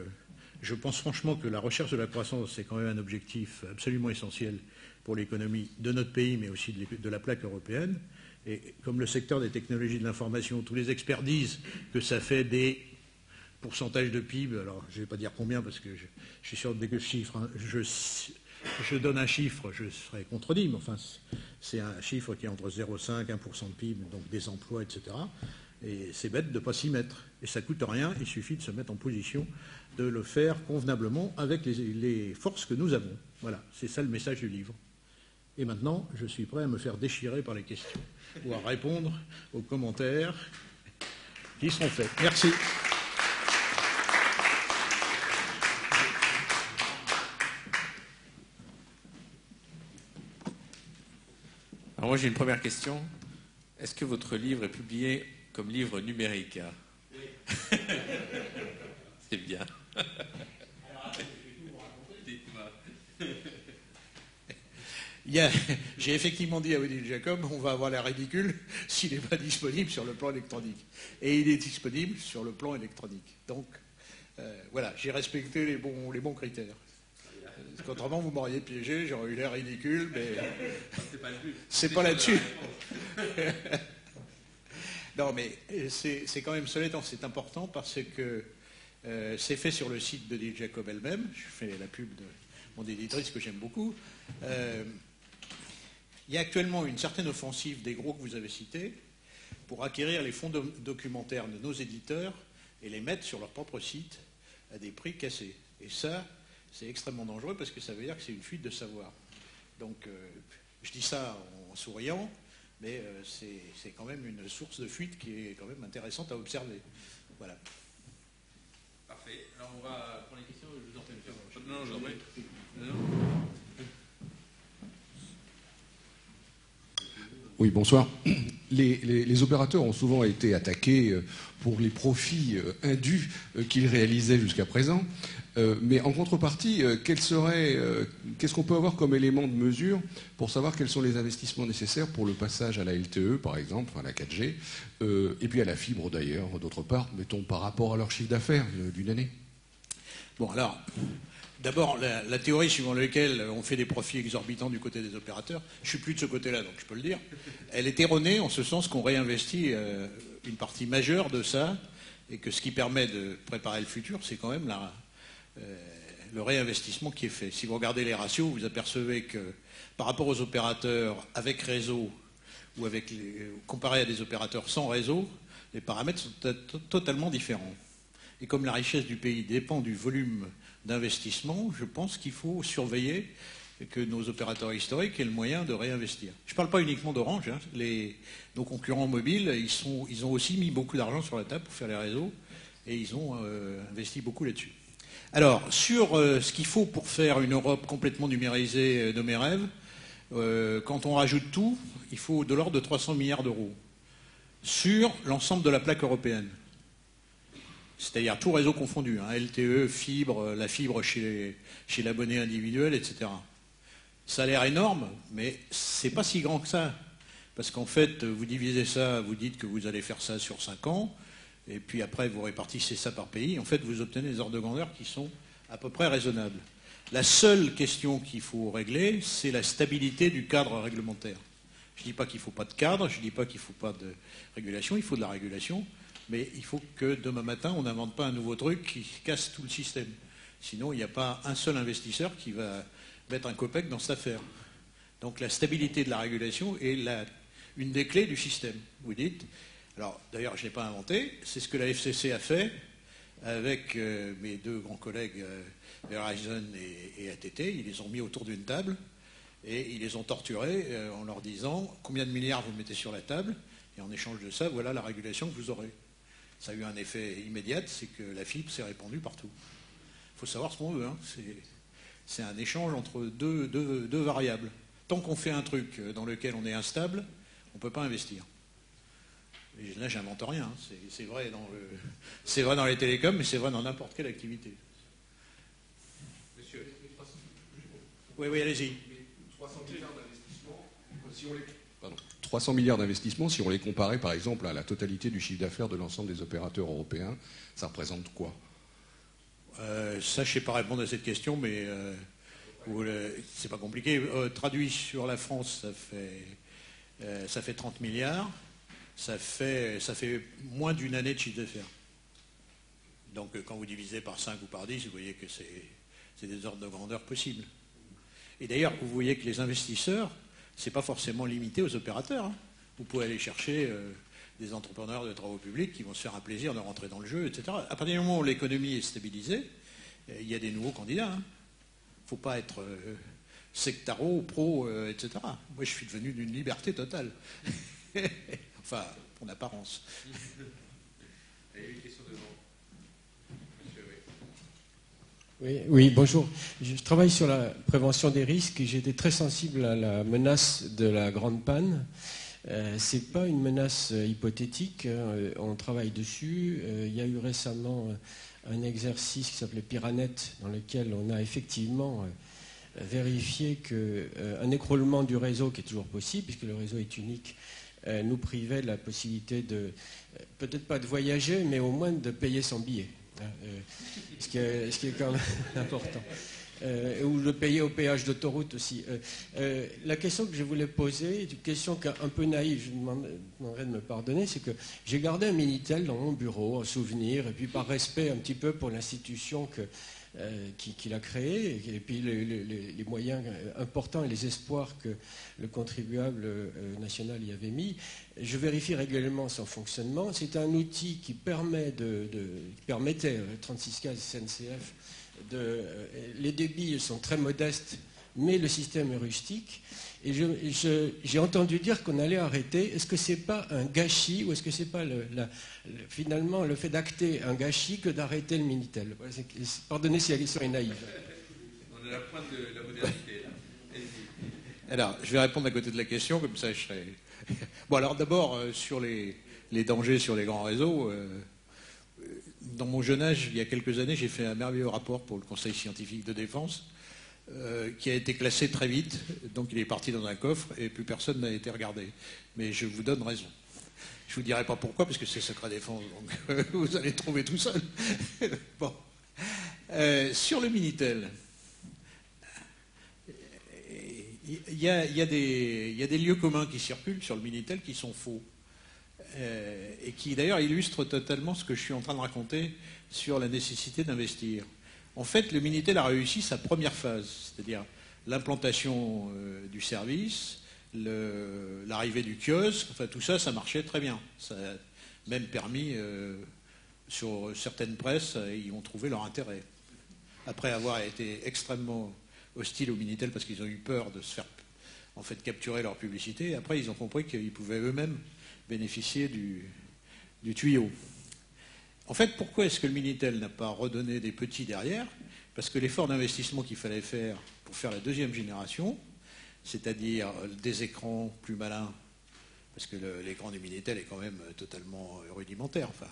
je pense franchement que la recherche de la croissance, c'est quand même un objectif absolument essentiel pour l'économie de notre pays, mais aussi de la plaque européenne. Et comme le secteur des technologies de l'information, tous les experts disent que ça fait des pourcentages de PIB, alors je ne vais pas dire combien parce que je suis sûr que dès que je donne un chiffre, je serai contredit, mais enfin c'est un chiffre qui est entre 0,5 et 1% de PIB, donc des emplois, etc. Et c'est bête de ne pas s'y mettre. Et ça ne coûte rien, il suffit de se mettre en position de le faire convenablement avec les forces que nous avons. Voilà, c'est ça le message du livre. Et maintenant, je suis prêt à me faire déchirer par les questions ou à répondre aux commentaires qui seront faits. Merci. Alors moi j'ai une première question. Est-ce que votre livre est publié comme livre numérique? Oui. C'est bien. J'ai effectivement dit à Odile Jacob, on va avoir l'air ridicule s'il n'est pas disponible sur le plan électronique. Et il est disponible sur le plan électronique. Donc, voilà, j'ai respecté les bons critères. Autrement, vous m'auriez piégé, j'aurais eu l'air ridicule, mais c'est pas là-dessus. Non, mais c'est quand même, cela étant, c'est important parce que c'est fait sur le site d'Odile Jacob elle-même. Je fais la pub de mon éditrice que j'aime beaucoup. Il y a actuellement une certaine offensive des gros que vous avez cités pour acquérir les fonds documentaires de nos éditeurs et les mettre sur leur propre site à des prix cassés. Et ça, c'est extrêmement dangereux parce que ça veut dire que c'est une fuite de savoir. Donc, je dis ça en souriant, mais c'est quand même une source de fuite qui est quand même intéressante à observer. Voilà. Parfait. Alors, on va prendre les questions. Je vous en prie, monsieur. Non, je vous en prie. Oui, bonsoir. Les opérateurs ont souvent été attaqués pour les profits indus qu'ils réalisaient jusqu'à présent. Mais en contrepartie, qu'est-ce qu'on peut avoir comme élément de mesure pour savoir quels sont les investissements nécessaires pour le passage à la LTE, par exemple, à la 4G, et puis à la fibre d'ailleurs, d'autre part, mettons par rapport à leur chiffre d'affaires d'une année? Bon, alors, d'abord, la théorie suivant laquelle on fait des profits exorbitants du côté des opérateurs, je ne suis plus de ce côté-là, donc je peux le dire, elle est erronée en ce sens qu'on réinvestit une partie majeure de ça, et que ce qui permet de préparer le futur, c'est quand même le réinvestissement qui est fait. Si vous regardez les ratios, vous apercevez que par rapport aux opérateurs avec réseau ou comparé à des opérateurs sans réseau, les paramètres sont totalement différents. Et comme la richesse du pays dépend du volume d'investissement, je pense qu'il faut surveiller que nos opérateurs historiques aient le moyen de réinvestir. Je ne parle pas uniquement d'Orange, hein. Nos concurrents mobiles, ils ont aussi mis beaucoup d'argent sur la table pour faire les réseaux et ils ont investi beaucoup là-dessus. Alors, sur ce qu'il faut pour faire une Europe complètement numérisée de mes rêves, quand on rajoute tout, il faut de l'ordre de 300 milliards d'euros sur l'ensemble de la plaque européenne. C'est-à-dire tout réseau confondu, hein, LTE, fibre, la fibre chez l'abonné individuel, etc. Ça a l'air énorme, mais c'est pas si grand que ça. Parce qu'en fait, vous divisez ça, vous dites que vous allez faire ça sur 5 ans, et puis après vous répartissez ça par pays. En fait, vous obtenez des ordres de grandeur qui sont à peu près raisonnables. La seule question qu'il faut régler, c'est la stabilité du cadre réglementaire. Je ne dis pas qu'il ne faut pas de cadre, je ne dis pas qu'il ne faut pas de régulation, il faut de la régulation, mais il faut que demain matin, on n'invente pas un nouveau truc qui casse tout le système. Sinon, il n'y a pas un seul investisseur qui va mettre un copec dans cette affaire. Donc la stabilité de la régulation est une des clés du système. Vous dites, alors d'ailleurs je ne l'ai pas inventé, c'est ce que la FCC a fait avec mes deux grands collègues Verizon et ATT. Ils les ont mis autour d'une table et ils les ont torturés en leur disant combien de milliards vous mettez sur la table et en échange de ça, voilà la régulation que vous aurez. Ça a eu un effet immédiat, c'est que la fibre s'est répandue partout. Il faut savoir ce qu'on veut, hein. C'est un échange entre deux variables. Tant qu'on fait un truc dans lequel on est instable, on ne peut pas investir. Et là, j'invente rien. Hein. C'est vrai dans les télécoms, mais c'est vrai dans n'importe quelle activité. Monsieur. Oui, allez-y. 300 milliards d'investissements, si on les... Pardon. 300 milliards d'investissements, si on les comparait par exemple à la totalité du chiffre d'affaires de l'ensemble des opérateurs européens, ça représente quoi? Ça, je ne sais pas répondre à cette question, mais c'est pas compliqué. Traduit sur la France, ça fait 30 milliards. Ça fait moins d'une année de chiffre d'affaires. Donc quand vous divisez par 5 ou par 10, vous voyez que c'est des ordres de grandeur possibles. Et d'ailleurs, vous voyez que les investisseurs, ce n'est pas forcément limité aux opérateurs. Hein. Vous pouvez aller chercher des entrepreneurs de travaux publics qui vont se faire un plaisir de rentrer dans le jeu, etc. À partir du moment où l'économie est stabilisée, il y a des nouveaux candidats. Il ne faut pas être sectaro, pro, etc. Moi, je suis devenu d'une liberté totale. Enfin, en apparence. Il y a une question devant. Oui, bonjour. Je travaille sur la prévention des risques et j'ai été très sensible à la menace de la grande panne. Ce n'est pas une menace hypothétique, on travaille dessus. Il y a eu récemment un exercice qui s'appelait Pyranet, dans lequel on a effectivement vérifié qu'un écroulement du réseau, qui est toujours possible, puisque le réseau est unique, nous privait de la possibilité de, peut-être pas de voyager, mais au moins de payer son billet. Ce qui est quand même important. ou le payer au péage d'autoroute aussi. La question que je voulais poser est une question un peu naïve, je vous demanderai de me pardonner, c'est que j'ai gardé un Minitel dans mon bureau, en souvenir, et puis par respect un petit peu pour l'institution qu'il a créée, et puis les moyens importants et les espoirs que le contribuable national y avait mis, je vérifie régulièrement son fonctionnement. C'est un outil qui permettait, 3615 SNCF, les débits sont très modestes, mais le système est rustique. Et j'ai entendu dire qu'on allait arrêter. Est-ce que ce n'est pas un gâchis, ou est-ce que ce n'est pas finalement le fait d'acter un gâchis que d'arrêter le Minitel? Pardonnez si la question est naïve. On est à la pointe de la modernité, là. Alors, je vais répondre à côté de la question, comme ça je serai... Bon, alors d'abord, sur les dangers sur les grands réseaux... Dans mon jeune âge, il y a quelques années, j'ai fait un merveilleux rapport pour le Conseil scientifique de défense qui a été classé très vite. Donc il est parti dans un coffre et plus personne n'a été regardé. Mais je vous donne raison. Je ne vous dirai pas pourquoi, parce que c'est secret défense, donc vous allez trouver tout seul. Bon. Sur le Minitel, il y a des lieux communs qui circulent sur le Minitel qui sont faux. Et qui d'ailleurs illustre totalement ce que je suis en train de raconter sur la nécessité d'investir. En fait, le Minitel a réussi sa première phase, c'est-à-dire l'implantation du service, l'arrivée du kiosque, enfin tout ça, ça marchait très bien. Ça a même permis, sur certaines presses, ils ont trouvé leur intérêt. Après avoir été extrêmement hostiles au Minitel parce qu'ils ont eu peur de se faire en fait capturer leur publicité, après ils ont compris qu'ils pouvaient eux-mêmes bénéficier du tuyau. En fait, pourquoi est-ce que le Minitel n'a pas redonné des petits derrière? Parce que l'effort d'investissement qu'il fallait faire pour faire la deuxième génération, c'est-à-dire des écrans plus malins, parce que l'écran du Minitel est quand même totalement rudimentaire. Enfin,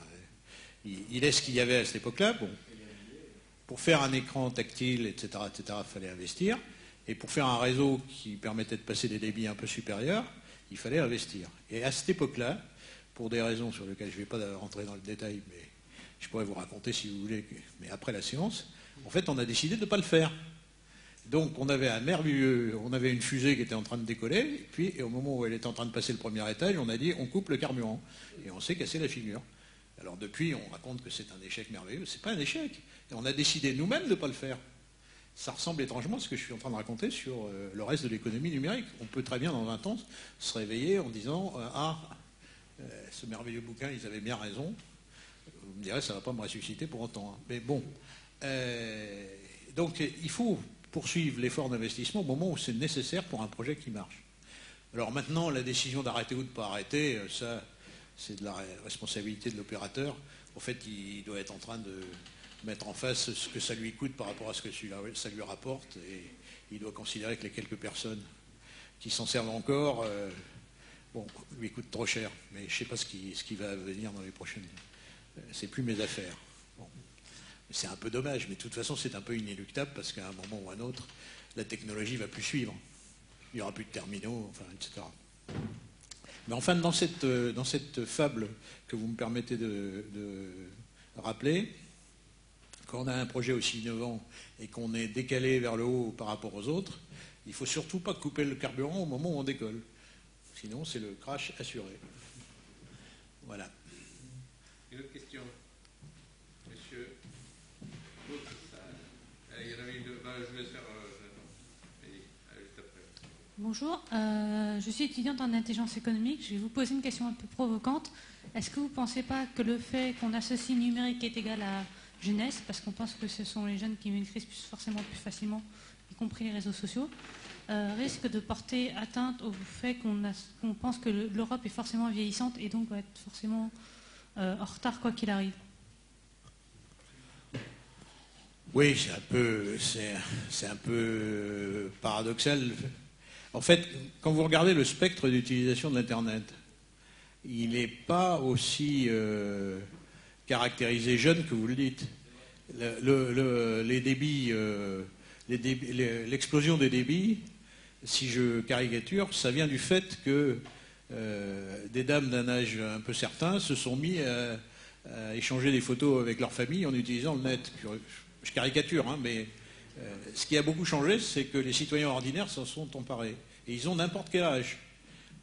il est ce qu'il y avait à cette époque-là. Bon, pour faire un écran tactile, etc., il fallait investir. Et pour faire un réseau qui permettait de passer des débits un peu supérieurs, il fallait investir. Et à cette époque-là, pour des raisons sur lesquelles je ne vais pas rentrer dans le détail, mais je pourrais vous raconter si vous voulez, mais après la séance, en fait, on a décidé de ne pas le faire. Donc, on avait une fusée qui était en train de décoller, et puis au moment où elle était en train de passer le premier étage, on a dit on coupe le carburant, et on s'est cassé la figure. Alors depuis, on raconte que c'est un échec merveilleux. C'est pas un échec. Et on a décidé nous-mêmes de ne pas le faire. Ça ressemble étrangement à ce que je suis en train de raconter sur le reste de l'économie numérique. On peut très bien, dans 20 ans, se réveiller en disant ce merveilleux bouquin, ils avaient bien raison. Vous me direz, ça ne va pas me ressusciter pour autant. Hein. Mais bon. Donc, il faut poursuivre l'effort d'investissement au moment où c'est nécessaire pour un projet qui marche. Alors maintenant, la décision d'arrêter ou de ne pas arrêter, ça, c'est de la responsabilité de l'opérateur. En fait, il doit être en train de mettre en face ce que ça lui coûte par rapport à ce que ça lui rapporte, et il doit considérer que les quelques personnes qui s'en servent encore, lui coûtent trop cher. Mais je ne sais pas ce qui va venir dans les prochaines... c'est plus mes affaires. Bon. C'est un peu dommage, mais de toute façon, c'est un peu inéluctable, parce qu'à un moment ou à un autre, la technologie ne va plus suivre. Il n'y aura plus de terminaux, enfin, etc. Mais enfin, dans cette fable que vous me permettez de rappeler, quand on a un projet aussi innovant et qu'on est décalé vers le haut par rapport aux autres, il ne faut surtout pas couper le carburant au moment où on décolle. Sinon, c'est le crash assuré. Voilà. Une autre question? Monsieur? Il y en avait une... je vous laisse faire... juste après. Bonjour, je suis étudiante en intelligence économique. Je vais vous poser une question un peu provocante. Est-ce que vous ne pensez pas que le fait qu'on associe numérique est égal à jeunesse, parce qu'on pense que ce sont les jeunes qui maîtrisent forcément plus facilement, y compris les réseaux sociaux, risque de porter atteinte au fait qu'on pense que l'Europe est forcément vieillissante et donc va être forcément en retard quoi qu'il arrive? Oui, c'est un peu paradoxal. En fait, quand vous regardez le spectre d'utilisation de l'Internet, il n'est pas aussi caractérisé jeune que vous le dites. Les débits, l'explosion des débits, si je caricature, ça vient du fait que des dames d'un âge un peu certain se sont mis à échanger des photos avec leur famille en utilisant le net. Je caricature, hein, mais Ce qui a beaucoup changé, c'est que les citoyens ordinaires s'en sont emparés. Et ils ont n'importe quel âge.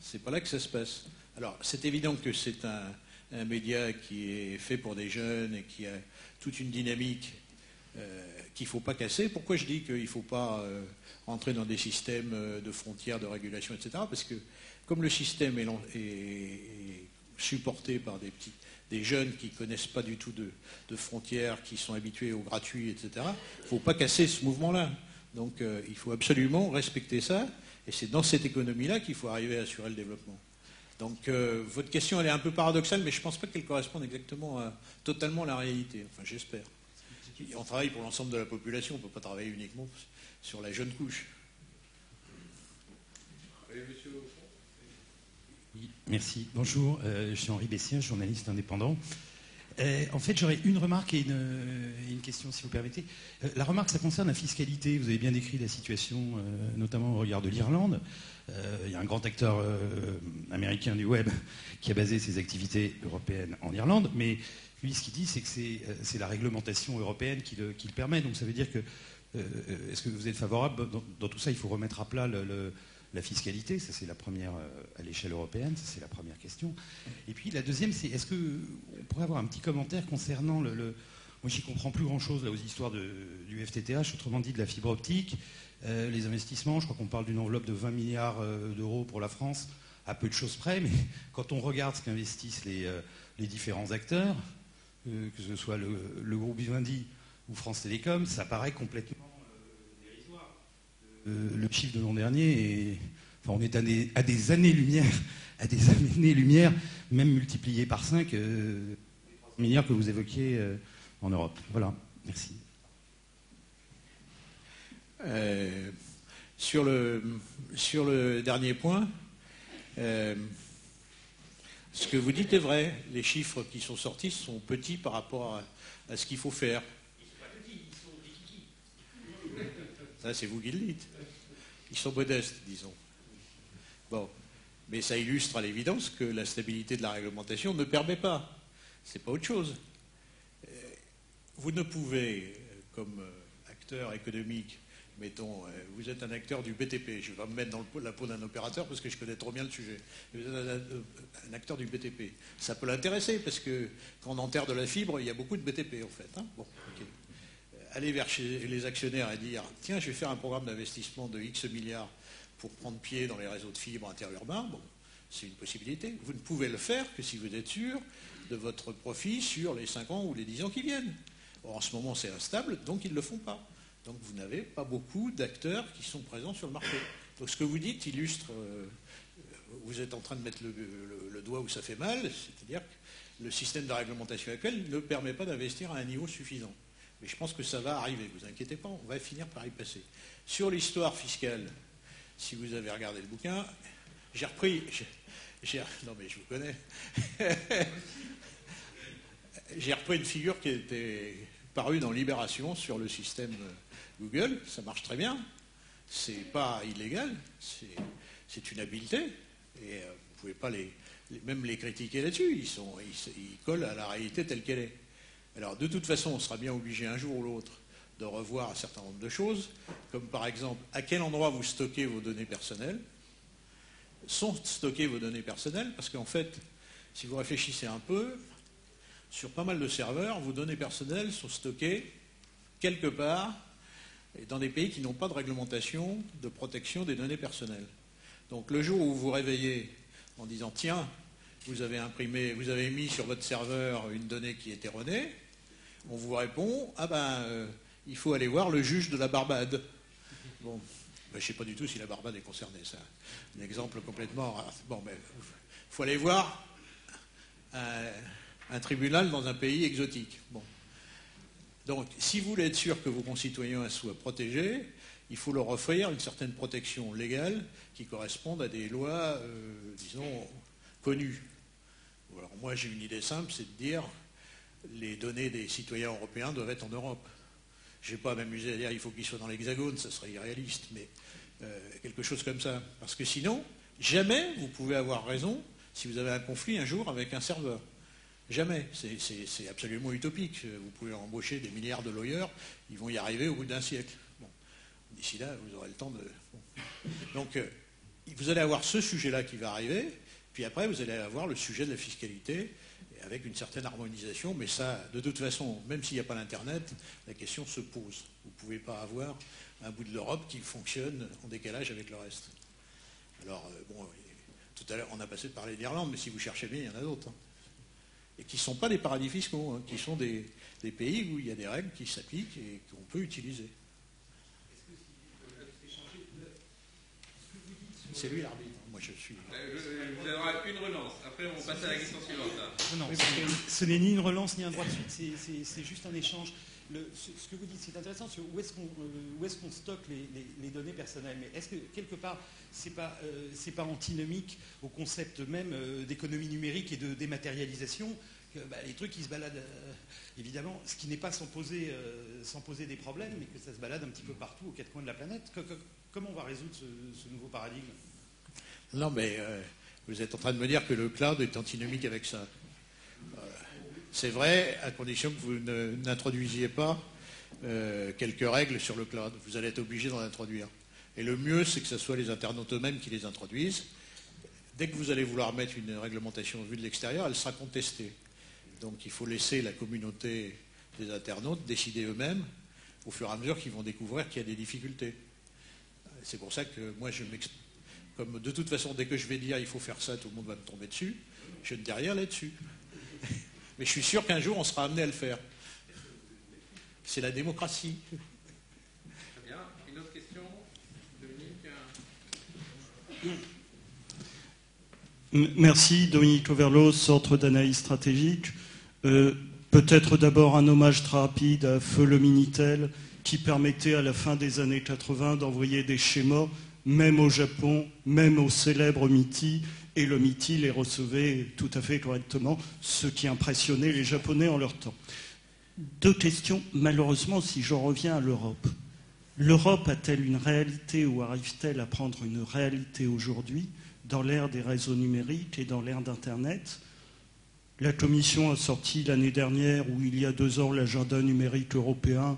C'est pas là que ça se passe. Alors, c'est évident que c'est un média qui est fait pour des jeunes et qui a toute une dynamique qu'il ne faut pas casser. Pourquoi je dis qu'il ne faut pas rentrer dans des systèmes de frontières, de régulation, etc. Parce que comme le système est supporté par des jeunes qui ne connaissent pas du tout de frontières, qui sont habitués au gratuit, etc., il ne faut pas casser ce mouvement-là. Donc il faut absolument respecter ça, et c'est dans cette économie-là qu'il faut arriver à assurer le développement. Donc votre question, elle est un peu paradoxale, mais je ne pense pas qu'elle corresponde exactement totalement à la réalité. Enfin, j'espère. On travaille pour l'ensemble de la population, on ne peut pas travailler uniquement sur la jeune couche. Oui, merci. Bonjour, je suis Henri Bessien, journaliste indépendant. En fait, j'aurais une remarque et une question, si vous permettez. La remarque, ça concerne la fiscalité. Vous avez bien décrit la situation, notamment au regard de l'Irlande. Il y a un grand acteur américain du web qui a basé ses activités européennes en Irlande, mais lui, ce qu'il dit, c'est que c'est la réglementation européenne qui le permet. Donc ça veut dire que, est-ce que vous êtes favorable, dans tout ça, il faut remettre à plat la fiscalité, ça c'est la première à l'échelle européenne, ça c'est la première question. Et puis la deuxième, c'est est-ce qu'on pourrait avoir un petit commentaire concernant moi j'y comprends plus grand-chose là aux histoires du FTTH, autrement dit de la fibre optique, les investissements, je crois qu'on parle d'une enveloppe de 20 milliards d'euros pour la France, à peu de choses près, mais quand on regarde ce qu'investissent les différents acteurs, que ce soit le groupe Vivendi ou France Télécom, ça paraît complètement dérisoire. Le chiffre de l'an dernier, on est à des années-lumière, même multiplié par 5, les 3 milliards que vous évoquiez en Europe. Voilà, merci. Sur le dernier point, ce que vous dites est vrai. Les chiffres qui sont sortis sont petits par rapport à ce qu'il faut faire. Ils ne sont pas petits, ils sont des kikis. Ça, c'est vous qui le dites. Ils sont modestes, disons. Bon. Mais ça illustre à l'évidence que la stabilité de la réglementation ne permet pas. C'est pas autre chose. Vous ne pouvez, comme acteur économique, mettons, vous êtes un acteur du BTP, je vais pas me mettre dans la peau d'un opérateur parce que je connais trop bien le sujet. Vous êtes un acteur du BTP. Ça peut l'intéresser parce que quand on enterre de la fibre, il y a beaucoup de BTP en fait. Hein, bon, okay. Aller vers chez les actionnaires et dire tiens, je vais faire un programme d'investissement de X milliards pour prendre pied dans les réseaux de fibres interurbains, bon, c'est une possibilité. Vous ne pouvez le faire que si vous êtes sûr de votre profit sur les 5 ans ou les 10 ans qui viennent. Or, en ce moment, c'est instable, donc ils ne le font pas. Donc vous n'avez pas beaucoup d'acteurs qui sont présents sur le marché. Donc ce que vous dites illustre, vous êtes en train de mettre le doigt où ça fait mal, c'est-à-dire que le système de réglementation actuel ne permet pas d'investir à un niveau suffisant. Mais je pense que ça va arriver, ne vous inquiétez pas, on va finir par y passer. Sur l'histoire fiscale, si vous avez regardé le bouquin, j'ai repris... non mais je vous connais. J'ai repris une figure qui était parue dans Libération sur le système Google. Ça marche très bien. C'est pas illégal. C'est une habileté. Et vous ne pouvez pas même les critiquer là-dessus. Ils collent à la réalité telle qu'elle est. Alors de toute façon, on sera bien obligé un jour ou l'autre de revoir un certain nombre de choses, comme par exemple à quel endroit vous stockez vos données personnelles. Sont stockées vos données personnelles, parce qu'en fait, si vous réfléchissez un peu, sur pas mal de serveurs, vos données personnelles sont stockées quelque part et dans des pays qui n'ont pas de réglementation de protection des données personnelles. Donc le jour où vous vous réveillez en disant tiens, vous avez mis sur votre serveur une donnée qui est erronée, on vous répond il faut aller voir le juge de la Barbade. Bon, je ne sais pas du tout si la Barbade est concernée, c'est un exemple complètement rare. Bon, mais il faut aller voir un tribunal dans un pays exotique. Bon. Donc, si vous voulez être sûr que vos concitoyens soient protégés, il faut leur offrir une certaine protection légale qui corresponde à des lois, disons, connues. Alors, moi, j'ai une idée simple, c'est de dire les données des citoyens européens doivent être en Europe. Je ne vais pas m'amuser à dire il faut qu'ils soient dans l'Hexagone, ça serait irréaliste, mais quelque chose comme ça. Parce que sinon, jamais vous pouvez avoir raison si vous avez un conflit un jour avec un serveur. Jamais. C'est absolument utopique. Vous pouvez embaucher des milliards de lawyers, ils vont y arriver au bout d'un siècle. Bon. d'ici là, vous aurez le temps de... Bon. Donc, vous allez avoir ce sujet-là qui va arriver, puis après, vous allez avoir le sujet de la fiscalité, avec une certaine harmonisation, mais ça, de toute façon, même s'il n'y a pas l'Internet, la question se pose. Vous ne pouvez pas avoir un bout de l'Europe qui fonctionne en décalage avec le reste. Alors, bon, tout à l'heure, on a passé de parler d'Irlande, mais si vous cherchez bien, il y en a d'autres. Hein. Et qui ne sont pas des paradis fiscaux, hein, qui sont des pays où il y a des règles qui s'appliquent et qu'on peut utiliser. C'est lui l'arbitre. Moi, je suis... Vous avez une relance. Après, on passe à la question suivante. Non, ce n'est ni une relance ni un droit de suite, c'est juste un échange. Ce que vous dites, c'est intéressant, sur où est-ce qu'on stocke les données personnelles. Mais est-ce que, quelque part, c'est pas antinomique au concept même d'économie numérique et de dématérialisation que, les trucs qui se baladent, évidemment, ce qui n'est pas sans poser des problèmes, mais que ça se balade un petit peu partout aux quatre coins de la planète. Comment on va résoudre ce nouveau paradigme? Non, mais vous êtes en train de me dire que le cloud est antinomique avec ça. C'est vrai, à condition que vous n'introduisiez pas quelques règles sur le cloud. Vous allez être obligé d'en introduire. Et le mieux, c'est que ce soit les internautes eux-mêmes qui les introduisent. Dès que vous allez vouloir mettre une réglementation vue de l'extérieur, elle sera contestée. Donc il faut laisser la communauté des internautes décider eux-mêmes au fur et à mesure qu'ils vont découvrir qu'il y a des difficultés. C'est pour ça que moi, comme de toute façon, dès que je vais dire il faut faire ça, tout le monde va me tomber dessus, je ne dis rien là-dessus. Mais je suis sûr qu'un jour, on sera amené à le faire. C'est la démocratie. Très bien. Une autre question, Dominique? Merci, Dominique Overlos, Centre d'analyse stratégique. Peut-être d'abord un hommage très rapide à Feu le Minitel, qui permettait à la fin des années 80 d'envoyer des schémas, même au Japon, même au célèbre MITI, et le MITI les recevait tout à fait correctement, ce qui impressionnait les Japonais en leur temps. Deux questions, malheureusement, si j'en reviens à l'Europe. L'Europe a-t-elle une réalité ou arrive-t-elle à prendre une réalité aujourd'hui dans l'ère des réseaux numériques et dans l'ère d'Internet? La Commission a sorti l'année dernière, ou il y a 2 ans, l'agenda numérique européen,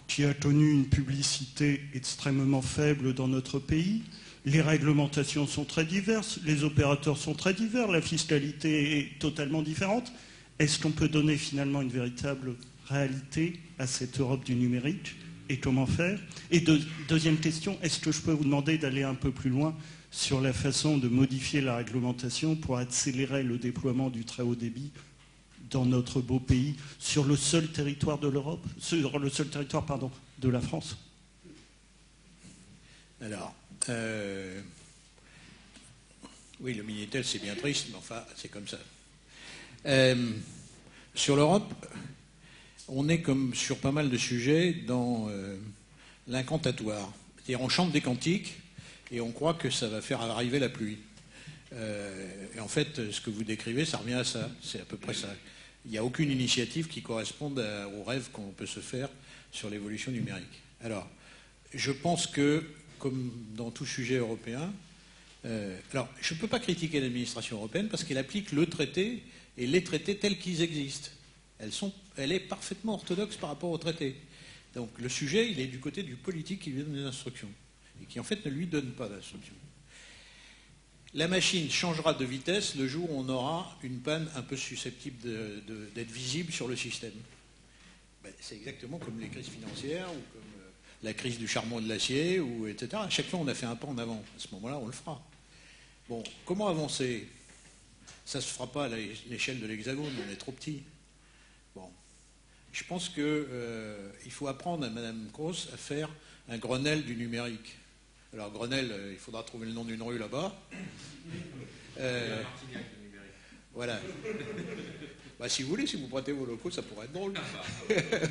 qui a tenu une publicité extrêmement faible dans notre pays. Les réglementations sont très diverses, les opérateurs sont très divers, la fiscalité est totalement différente. Est-ce qu'on peut donner finalement une véritable réalité à cette Europe du numérique et comment faire? Et deuxième question, est-ce que je peux vous demander d'aller un peu plus loin sur la façon de modifier la réglementation pour accélérer le déploiement du très haut débit dans notre beau pays, sur le seul territoire de l'Europe, sur le seul territoire, pardon, de la France? Alors, oui, le Minitel, c'est bien triste, mais enfin, c'est comme ça. Sur l'Europe, on est comme sur pas mal de sujets dans l'incantatoire. C'est-à-dire, on chante des cantiques et on croit que ça va faire arriver la pluie. Et en fait, ce que vous décrivez, ça revient à ça. C'est à peu près ça. Il n'y a aucune initiative qui corresponde aux rêves qu'on peut se faire sur l'évolution numérique. Alors, je pense que, comme dans tout sujet européen, alors, je ne peux pas critiquer l'administration européenne parce qu'elle applique le traité et les traités tels qu'ils existent. Elle est parfaitement orthodoxe par rapport au traité. Donc, le sujet, il est du côté du politique qui lui donne des instructions et qui, en fait, ne lui donne pas d'instructions. La machine changera de vitesse le jour où on aura une panne un peu susceptible d'être visible sur le système. Ben, c'est exactement comme les crises financières ou comme la crise du charbon et de l'acier, etc. À chaque fois, on a fait un pas en avant. À ce moment-là, on le fera. Bon, comment avancer? Ça ne se fera pas à l'échelle de l'Hexagone, on est trop petit. Bon, je pense qu'il faut apprendre à Mme Kroos à faire un Grenelle du numérique. Alors Grenelle, il faudra trouver le nom d'une rue là-bas. Voilà. Bah, si vous voulez, si vous prêtez vos locaux, ça pourrait être drôle.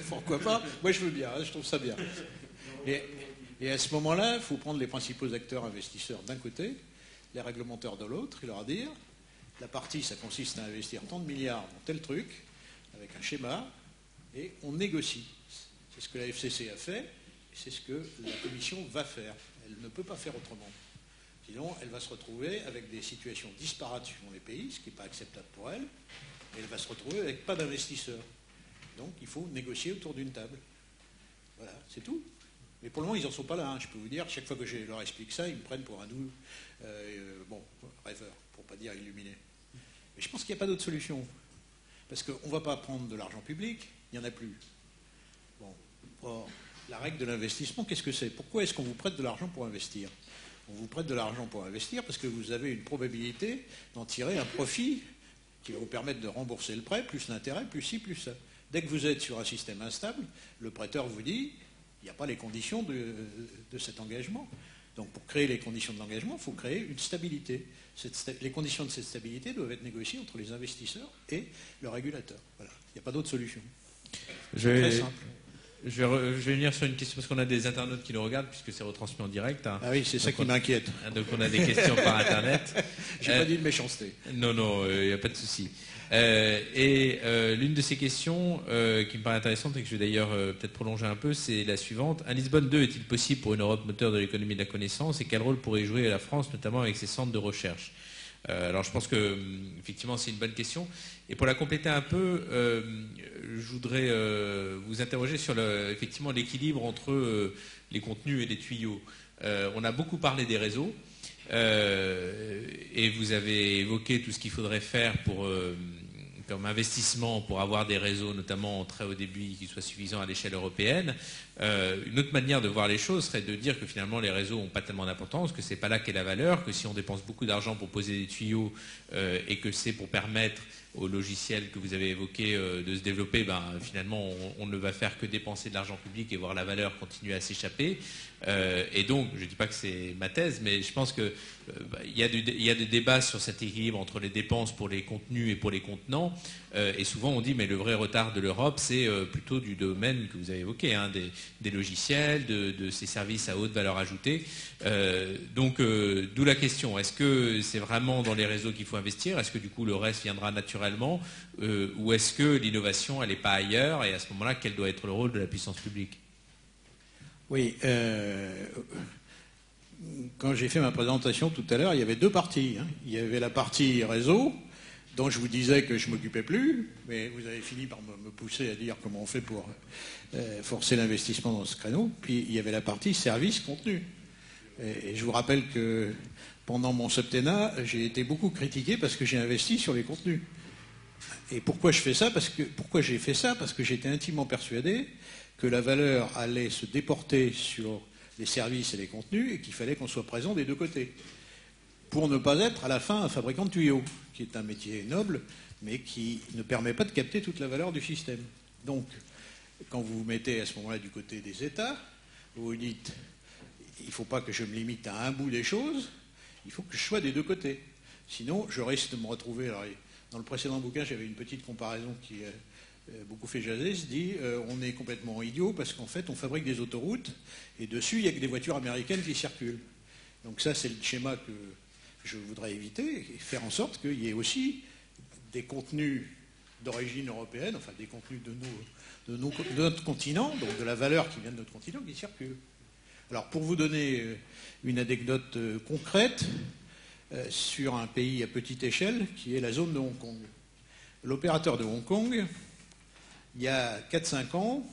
Pourquoi pas? Moi, je veux bien, hein, je trouve ça bien. Et à ce moment-là, il faut prendre les principaux acteurs investisseurs d'un côté, les réglementeurs de l'autre, et leur dire, la partie, ça consiste à investir tant de milliards dans tel truc, avec un schéma, et on négocie. C'est ce que la FCC a fait, et c'est ce que la Commission va faire. Elle ne peut pas faire autrement. Sinon, elle va se retrouver avec des situations disparates suivant les pays, ce qui n'est pas acceptable pour elle, et elle va se retrouver avec pas d'investisseurs. Donc, il faut négocier autour d'une table. Voilà, c'est tout. Mais pour le moment, ils n'en sont pas là. Je peux vous dire, chaque fois que je leur explique ça, ils me prennent pour un doux rêveur, pour ne pas dire illuminé. Mais je pense qu'il n'y a pas d'autre solution. Parce qu'on ne va pas prendre de l'argent public, il n'y en a plus. Bon. Or, la règle de l'investissement, qu'est-ce que c'est? Pourquoi est-ce qu'on vous prête de l'argent pour investir? On vous prête de l'argent pour investir parce que vous avez une probabilité d'en tirer un profit qui va vous permettre de rembourser le prêt, plus l'intérêt, plus ci, plus ça. Dès que vous êtes sur un système instable, le prêteur vous dit il n'y a pas les conditions de cet engagement. Donc pour créer les conditions de l'engagement, il faut créer une stabilité. Les conditions de cette stabilité doivent être négociées entre les investisseurs et le régulateur. Voilà. Il n'y a pas d'autre solution. Très simple. Je vais venir sur une question, parce qu'on a des internautes qui nous regardent, puisque c'est retransmis en direct. Hein. Ah oui, c'est ça qui m'inquiète. Donc on a des questions par Internet. J'ai pas dit de méchanceté. Non, il n'y a pas de souci. L'une de ces questions qui me paraît intéressante, et que je vais d'ailleurs peut-être prolonger un peu, c'est la suivante. Un Lisbonne 2 est-il possible pour une Europe moteur de l'économie de la connaissance, et quel rôle pourrait jouer la France, notamment avec ses centres de recherche? Alors je pense que effectivement c'est une bonne question. Et pour la compléter un peu, je voudrais vous interroger sur effectivement l'équilibre entre les contenus et les tuyaux. On a beaucoup parlé des réseaux et vous avez évoqué tout ce qu'il faudrait faire comme investissement pour avoir des réseaux, notamment en très haut débit, qui soient suffisants à l'échelle européenne. Une autre manière de voir les choses serait de dire que finalement les réseaux n'ont pas tellement d'importance, que c'est pas là qu'est la valeur, que si on dépense beaucoup d'argent pour poser des tuyaux et que c'est pour permettre au logiciel que vous avez évoqué de se développer, finalement on ne va faire que dépenser de l'argent public et voir la valeur continuer à s'échapper. Et donc, je ne dis pas que c'est ma thèse, mais je pense qu'il y a des débats sur cet équilibre entre les dépenses pour les contenus et pour les contenants. Et souvent on dit, mais le vrai retard de l'Europe, c'est plutôt du domaine que vous avez évoqué, hein, des logiciels, de ces services à haute valeur ajoutée. D'où la question, est-ce que c'est vraiment dans les réseaux qu'il faut investir? Est-ce que du coup le reste viendra naturellement? Ou est-ce que l'innovation, elle n'est pas ailleurs? Et à ce moment-là, quel doit être le rôle de la puissance publique? Oui. Quand j'ai fait ma présentation tout à l'heure, il y avait deux parties. Hein. Il y avait la partie réseau, dont je vous disais que je ne m'occupais plus, mais vous avez fini par me pousser à dire comment on fait pour forcer l'investissement dans ce créneau. Puis il y avait la partie service contenu. Et je vous rappelle que pendant mon septennat, j'ai été beaucoup critiqué parce que j'ai investi sur les contenus. Et pourquoi je fais ça? Pourquoi j'ai fait ça? Parce que j'étais intimement persuadé que la valeur allait se déporter sur les services et les contenus et qu'il fallait qu'on soit présent des deux côtés. Pour ne pas être à la fin un fabricant de tuyaux, qui est un métier noble, mais qui ne permet pas de capter toute la valeur du système. Donc, quand vous vous mettez à ce moment-là du côté des États, vous vous dites, il ne faut pas que je me limite à un bout des choses, il faut que je sois des deux côtés. Sinon, je risque de me retrouver... Alors, dans le précédent bouquin, j'avais une petite comparaison qui beaucoup fait jaser, se dit on est complètement idiot parce qu'en fait, on fabrique des autoroutes et dessus, il n'y a que des voitures américaines qui circulent. Donc ça, c'est le schéma que je voudrais éviter et faire en sorte qu'il y ait aussi des contenus d'origine européenne, enfin des contenus de notre continent, donc de la valeur qui vient de notre continent, qui circulent. Alors pour vous donner une anecdote concrète sur un pays à petite échelle qui est la zone de Hong Kong. L'opérateur de Hong Kong, il y a 4-5 ans,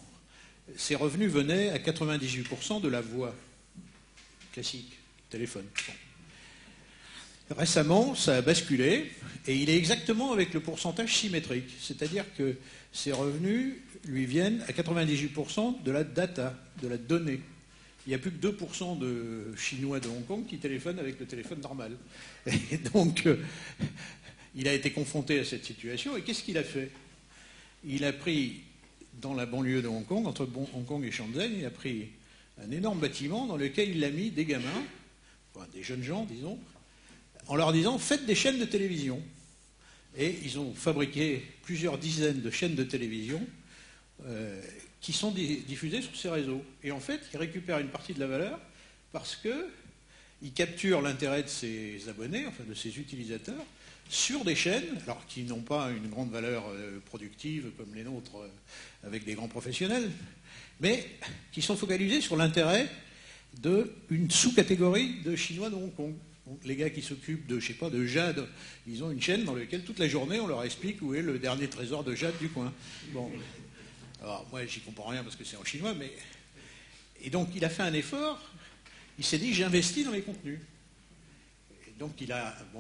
ses revenus venaient à 98% de la voix classique, téléphone. Bon. Récemment, ça a basculé et il est exactement avec le pourcentage symétrique, c'est-à-dire que ses revenus lui viennent à 98% de la data, de la donnée. Il n'y a plus que 2% de Chinois de Hong Kong qui téléphonent avec le téléphone normal. Et donc, il a été confronté à cette situation. Et qu'est-ce qu'il a fait? Il a pris, dans la banlieue de Hong Kong, entre Hong Kong et Shenzhen, il a pris un énorme bâtiment dans lequel il a mis des gamins, enfin, des jeunes gens, disons, en leur disant « faites des chaînes de télévision ». Et ils ont fabriqué plusieurs dizaines de chaînes de télévision qui sont diffusés sur ces réseaux. Et en fait, ils récupèrent une partie de la valeur parce qu'ils capturent l'intérêt de ces abonnés, enfin de ces utilisateurs, sur des chaînes, alors qui n'ont pas une grande valeur productive comme les nôtres avec des grands professionnels, mais qui sont focalisés sur l'intérêt d'une sous-catégorie de Chinois de Hong Kong. Donc, les gars qui s'occupent de, je sais pas, de jade, ils ont une chaîne dans laquelle toute la journée on leur explique où est le dernier trésor de jade du coin. Bon. Alors moi j'y comprends rien parce que c'est en chinois, mais Et donc il a fait un effort, il s'est dit j'investis dans les contenus. Et donc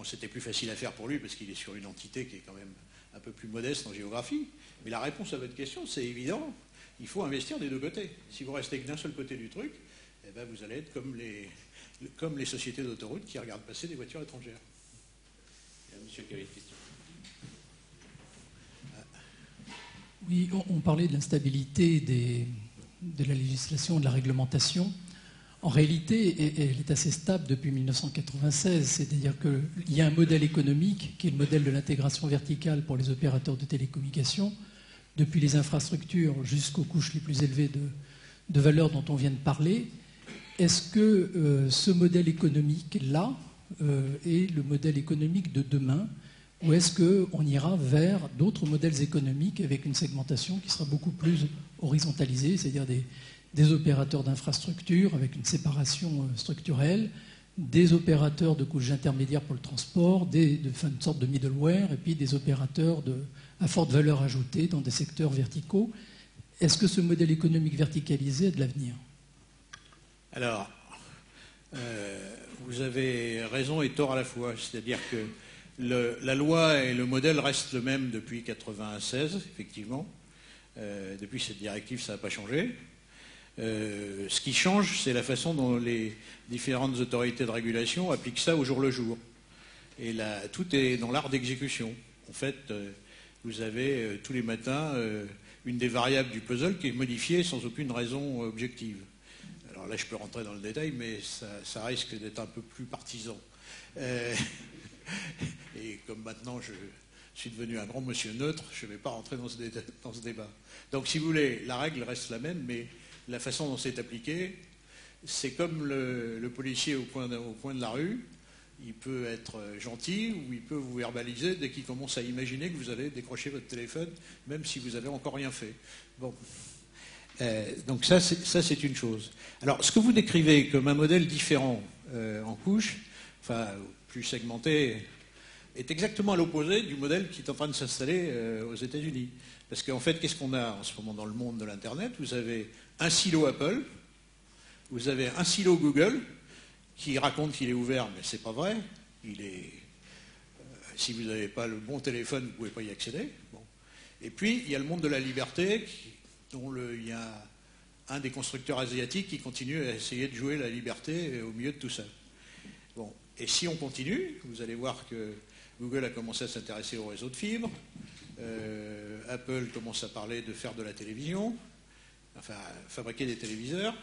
c'était plus facile à faire pour lui parce qu'il est sur une entité qui est quand même un peu plus modeste en géographie. Mais la réponse à votre question, c'est évident, il faut investir des deux côtés. Si vous restez que d'un seul côté du truc, eh ben vous allez être comme les sociétés d'autoroutes qui regardent passer des voitures étrangères. Il y a un monsieur qui avait une question. Oui, on parlait de l'instabilité de la législation, de la réglementation. En réalité, elle est assez stable depuis 1996, c'est-à-dire qu'il y a un modèle économique qui est le modèle de l'intégration verticale pour les opérateurs de télécommunications, depuis les infrastructures jusqu'aux couches les plus élevées de valeur dont on vient de parler. Est-ce que ce modèle économique-là est le modèle économique de demain, ou est-ce qu'on ira vers d'autres modèles économiques avec une segmentation qui sera beaucoup plus horizontalisée, c'est-à-dire des opérateurs d'infrastructures avec une séparation structurelle, des opérateurs de couches intermédiaires pour le transport, une sorte de middleware, et puis des opérateurs à forte valeur ajoutée dans des secteurs verticaux. Est-ce que ce modèle économique verticalisé a de l'avenir ? Alors, vous avez raison et tort à la fois. C'est-à-dire que la loi et le modèle restent le même depuis 1996, effectivement. Depuis cette directive, ça n'a pas changé. Ce qui change, c'est la façon dont les différentes autorités de régulation appliquent ça au jour le jour. Et là, tout est dans l'art d'exécution. En fait, vous avez tous les matins une des variables du puzzle qui est modifiée sans aucune raison objective. Alors là, je peux rentrer dans le détail, mais ça risque d'être un peu plus partisan. Et comme maintenant je suis devenu un grand monsieur neutre, je ne vais pas rentrer dans ce débat. Donc si vous voulez, la règle reste la même, mais la façon dont c'est appliqué, c'est comme le policier au coin de la rue. Il peut être gentil ou il peut vous verbaliser dès qu'il commence à imaginer que vous allez décrocher votre téléphone, même si vous n'avez encore rien fait. Bon. Donc ça, c'est une chose. Alors, ce que vous décrivez comme un modèle différent en couche, enfin, plus segmenté, est exactement à l'opposé du modèle qui est en train de s'installer aux États-Unis. Parce qu'en fait, qu'est-ce qu'on a en ce moment dans le monde de l'Internet ? Vous avez un silo Apple, vous avez un silo Google, qui raconte qu'il est ouvert, mais c'est pas vrai. Si vous n'avez pas le bon téléphone, vous ne pouvez pas y accéder. Bon. Et puis, il y a le monde de la liberté, dont il y a un des constructeurs asiatiques qui continue à essayer de jouer la liberté au milieu de tout ça. Bon. Et si on continue, vous allez voir que Google a commencé à s'intéresser au réseau de fibres, Apple commence à parler de faire de la télévision, enfin, fabriquer des téléviseurs.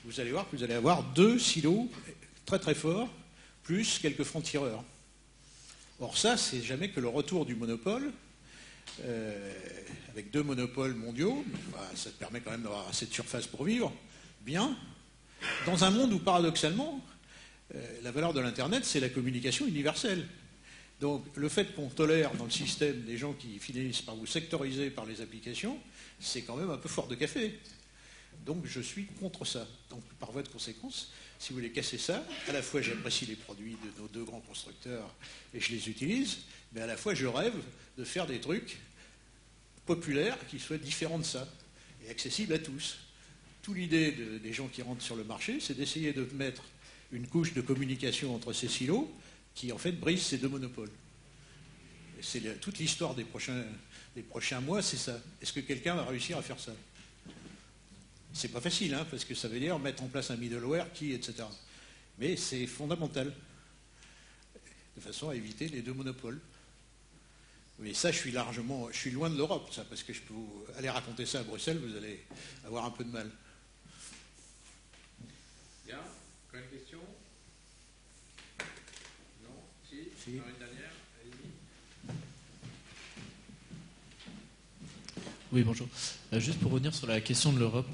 Vous allez voir que vous allez avoir deux silos très très forts, plus quelques francs-tireurs. Or ça, c'est jamais que le retour du monopole, avec deux monopoles mondiaux, ça te permet quand même d'avoir assez de surface pour vivre, bien, dans un monde où paradoxalement, la valeur de l'Internet, c'est la communication universelle. Donc le fait qu'on tolère dans le système des gens qui finissent par vous sectoriser par les applications, c'est quand même un peu fort de café. Donc je suis contre ça. Donc par voie de conséquence, si vous voulez casser ça, à la fois j'apprécie les produits de nos deux grands constructeurs et je les utilise, mais à la fois je rêve de faire des trucs populaires qui soient différents de ça et accessibles à tous. Toute l'idée des gens qui rentrent sur le marché, c'est d'essayer de mettre une couche de communication entre ces silos qui en fait brise ces deux monopoles. C'est toute l'histoire des prochains mois, c'est ça. Est-ce que quelqu'un va réussir à faire ça ? C'est pas facile, hein, parce que ça veut dire mettre en place un middleware, etc. Mais c'est fondamental, de façon à éviter les deux monopoles. Mais ça, je suis loin de l'Europe, ça, parce que je peux aller raconter ça à Bruxelles, vous allez avoir un peu de mal. Bien, encore une question ? Non ? Si. Une dernière ? Oui, bonjour. Juste pour revenir sur la question de l'Europe,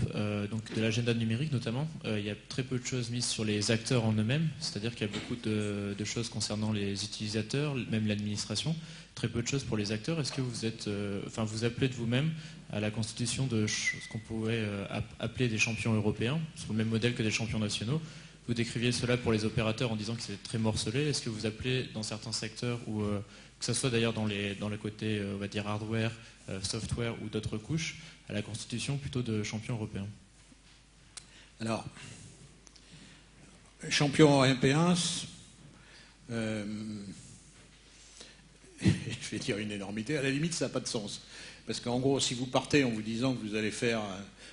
donc de l'agenda numérique notamment, il y a très peu de choses mises sur les acteurs en eux-mêmes, c'est-à-dire qu'il y a beaucoup de choses concernant les utilisateurs, même l'administration, très peu de choses pour les acteurs. Est-ce que vous appelez de vous-même à la constitution de ce qu'on pourrait appeler des champions européens, sur le même modèle que des champions nationaux ? Vous décriviez cela pour les opérateurs en disant que c'était très morcelé. Est-ce que vous appelez dans certains secteurs, ou que ce soit d'ailleurs dans le côté, on va dire, hardware, software ou d'autres couches, à la constitution plutôt de champions européens ? Alors, champion européen, je vais dire une énormité, à la limite ça n'a pas de sens. Parce qu'en gros, si vous partez en vous disant que vous allez faire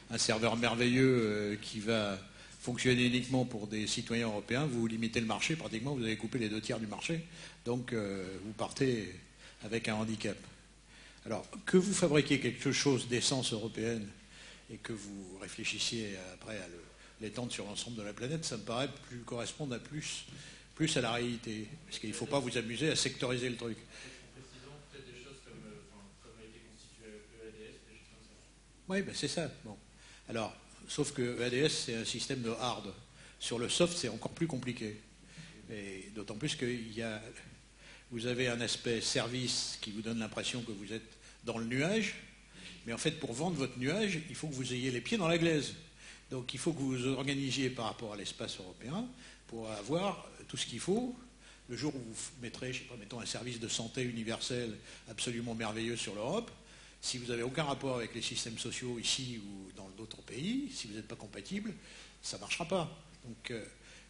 un serveur merveilleux qui va fonctionner uniquement pour des citoyens européens, vous limitez le marché, pratiquement vous avez coupé les 2 tiers du marché, donc vous partez avec un handicap. Alors, que vous fabriquiez quelque chose d'essence européenne et que vous réfléchissiez après à l'étendre sur l'ensemble de la planète, ça me paraît correspondre à plus à la réalité. Parce qu'il ne faut pas vous amuser à sectoriser le truc. Précisons peut-être des choses comme a été constitué EADS, des choses comme ça. Oui, ben c'est ça. Bon. Alors, sauf que EADS, c'est un système de hard. Sur le soft, c'est encore plus compliqué. Et d'autant plus que vous avez un aspect service qui vous donne l'impression que vous êtes dans le nuage. Mais en fait, pour vendre votre nuage, il faut que vous ayez les pieds dans la glaise. Donc il faut que vous vous organisiez par rapport à l'espace européen pour avoir tout ce qu'il faut. Le jour où vous mettrez, je sais pas, mettons un service de santé universel absolument merveilleux sur l'Europe, si vous n'avez aucun rapport avec les systèmes sociaux ici ou dans d'autres pays, si vous n'êtes pas compatible, ça ne marchera pas. Donc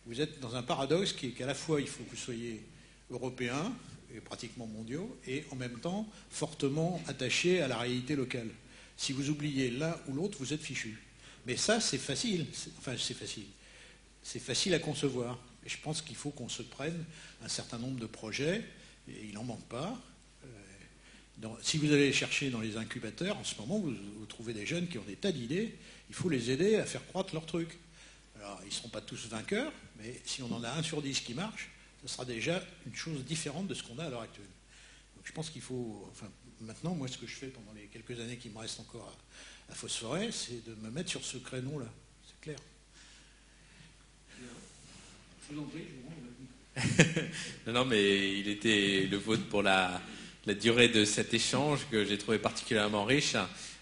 vous êtes dans un paradoxe qui est qu'à la fois il faut que vous soyez européens et pratiquement mondiaux et en même temps fortement attachés à la réalité locale. Si vous oubliez l'un ou l'autre, vous êtes fichu. Mais ça, c'est facile. C'est facile à concevoir. Et je pense qu'il faut qu'on se prenne un certain nombre de projets, et il n'en manque pas. Si vous allez chercher dans les incubateurs, en ce moment, vous trouvez des jeunes qui ont des tas d'idées. Il faut les aider à faire croître leur truc. Alors, ils ne seront pas tous vainqueurs, mais si on en a 1 sur 10 qui marche, ce sera déjà une chose différente de ce qu'on a à l'heure actuelle. Donc, je pense qu'il faut... maintenant, moi, ce que je fais pendant les quelques années qui me restent encore à phosphorer, c'est de me mettre sur ce créneau-là. C'est clair. Je vous en prie, je vous rends. Non, mais il était le vôtre pour la durée de cet échange que j'ai trouvé particulièrement riche.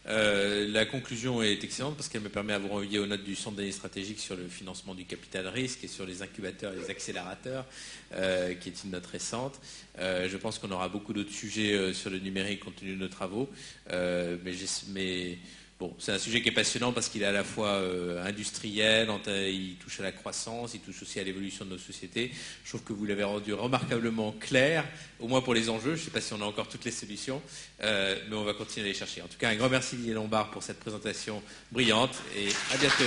La conclusion est excellente parce qu'elle me permet à vous renvoyer aux notes du Centre d'analyse stratégique sur le financement du capital risque et sur les incubateurs et les accélérateurs, qui est une note récente. Je pense qu'on aura beaucoup d'autres sujets sur le numérique compte tenu de nos travaux, mais bon, c'est un sujet qui est passionnant parce qu'il est à la fois industriel, il touche à la croissance, il touche aussi à l'évolution de nos sociétés. Je trouve que vous l'avez rendu remarquablement clair, au moins pour les enjeux. Je ne sais pas si on a encore toutes les solutions, mais on va continuer à les chercher. En tout cas, un grand merci Didier Lombard pour cette présentation brillante et à bientôt.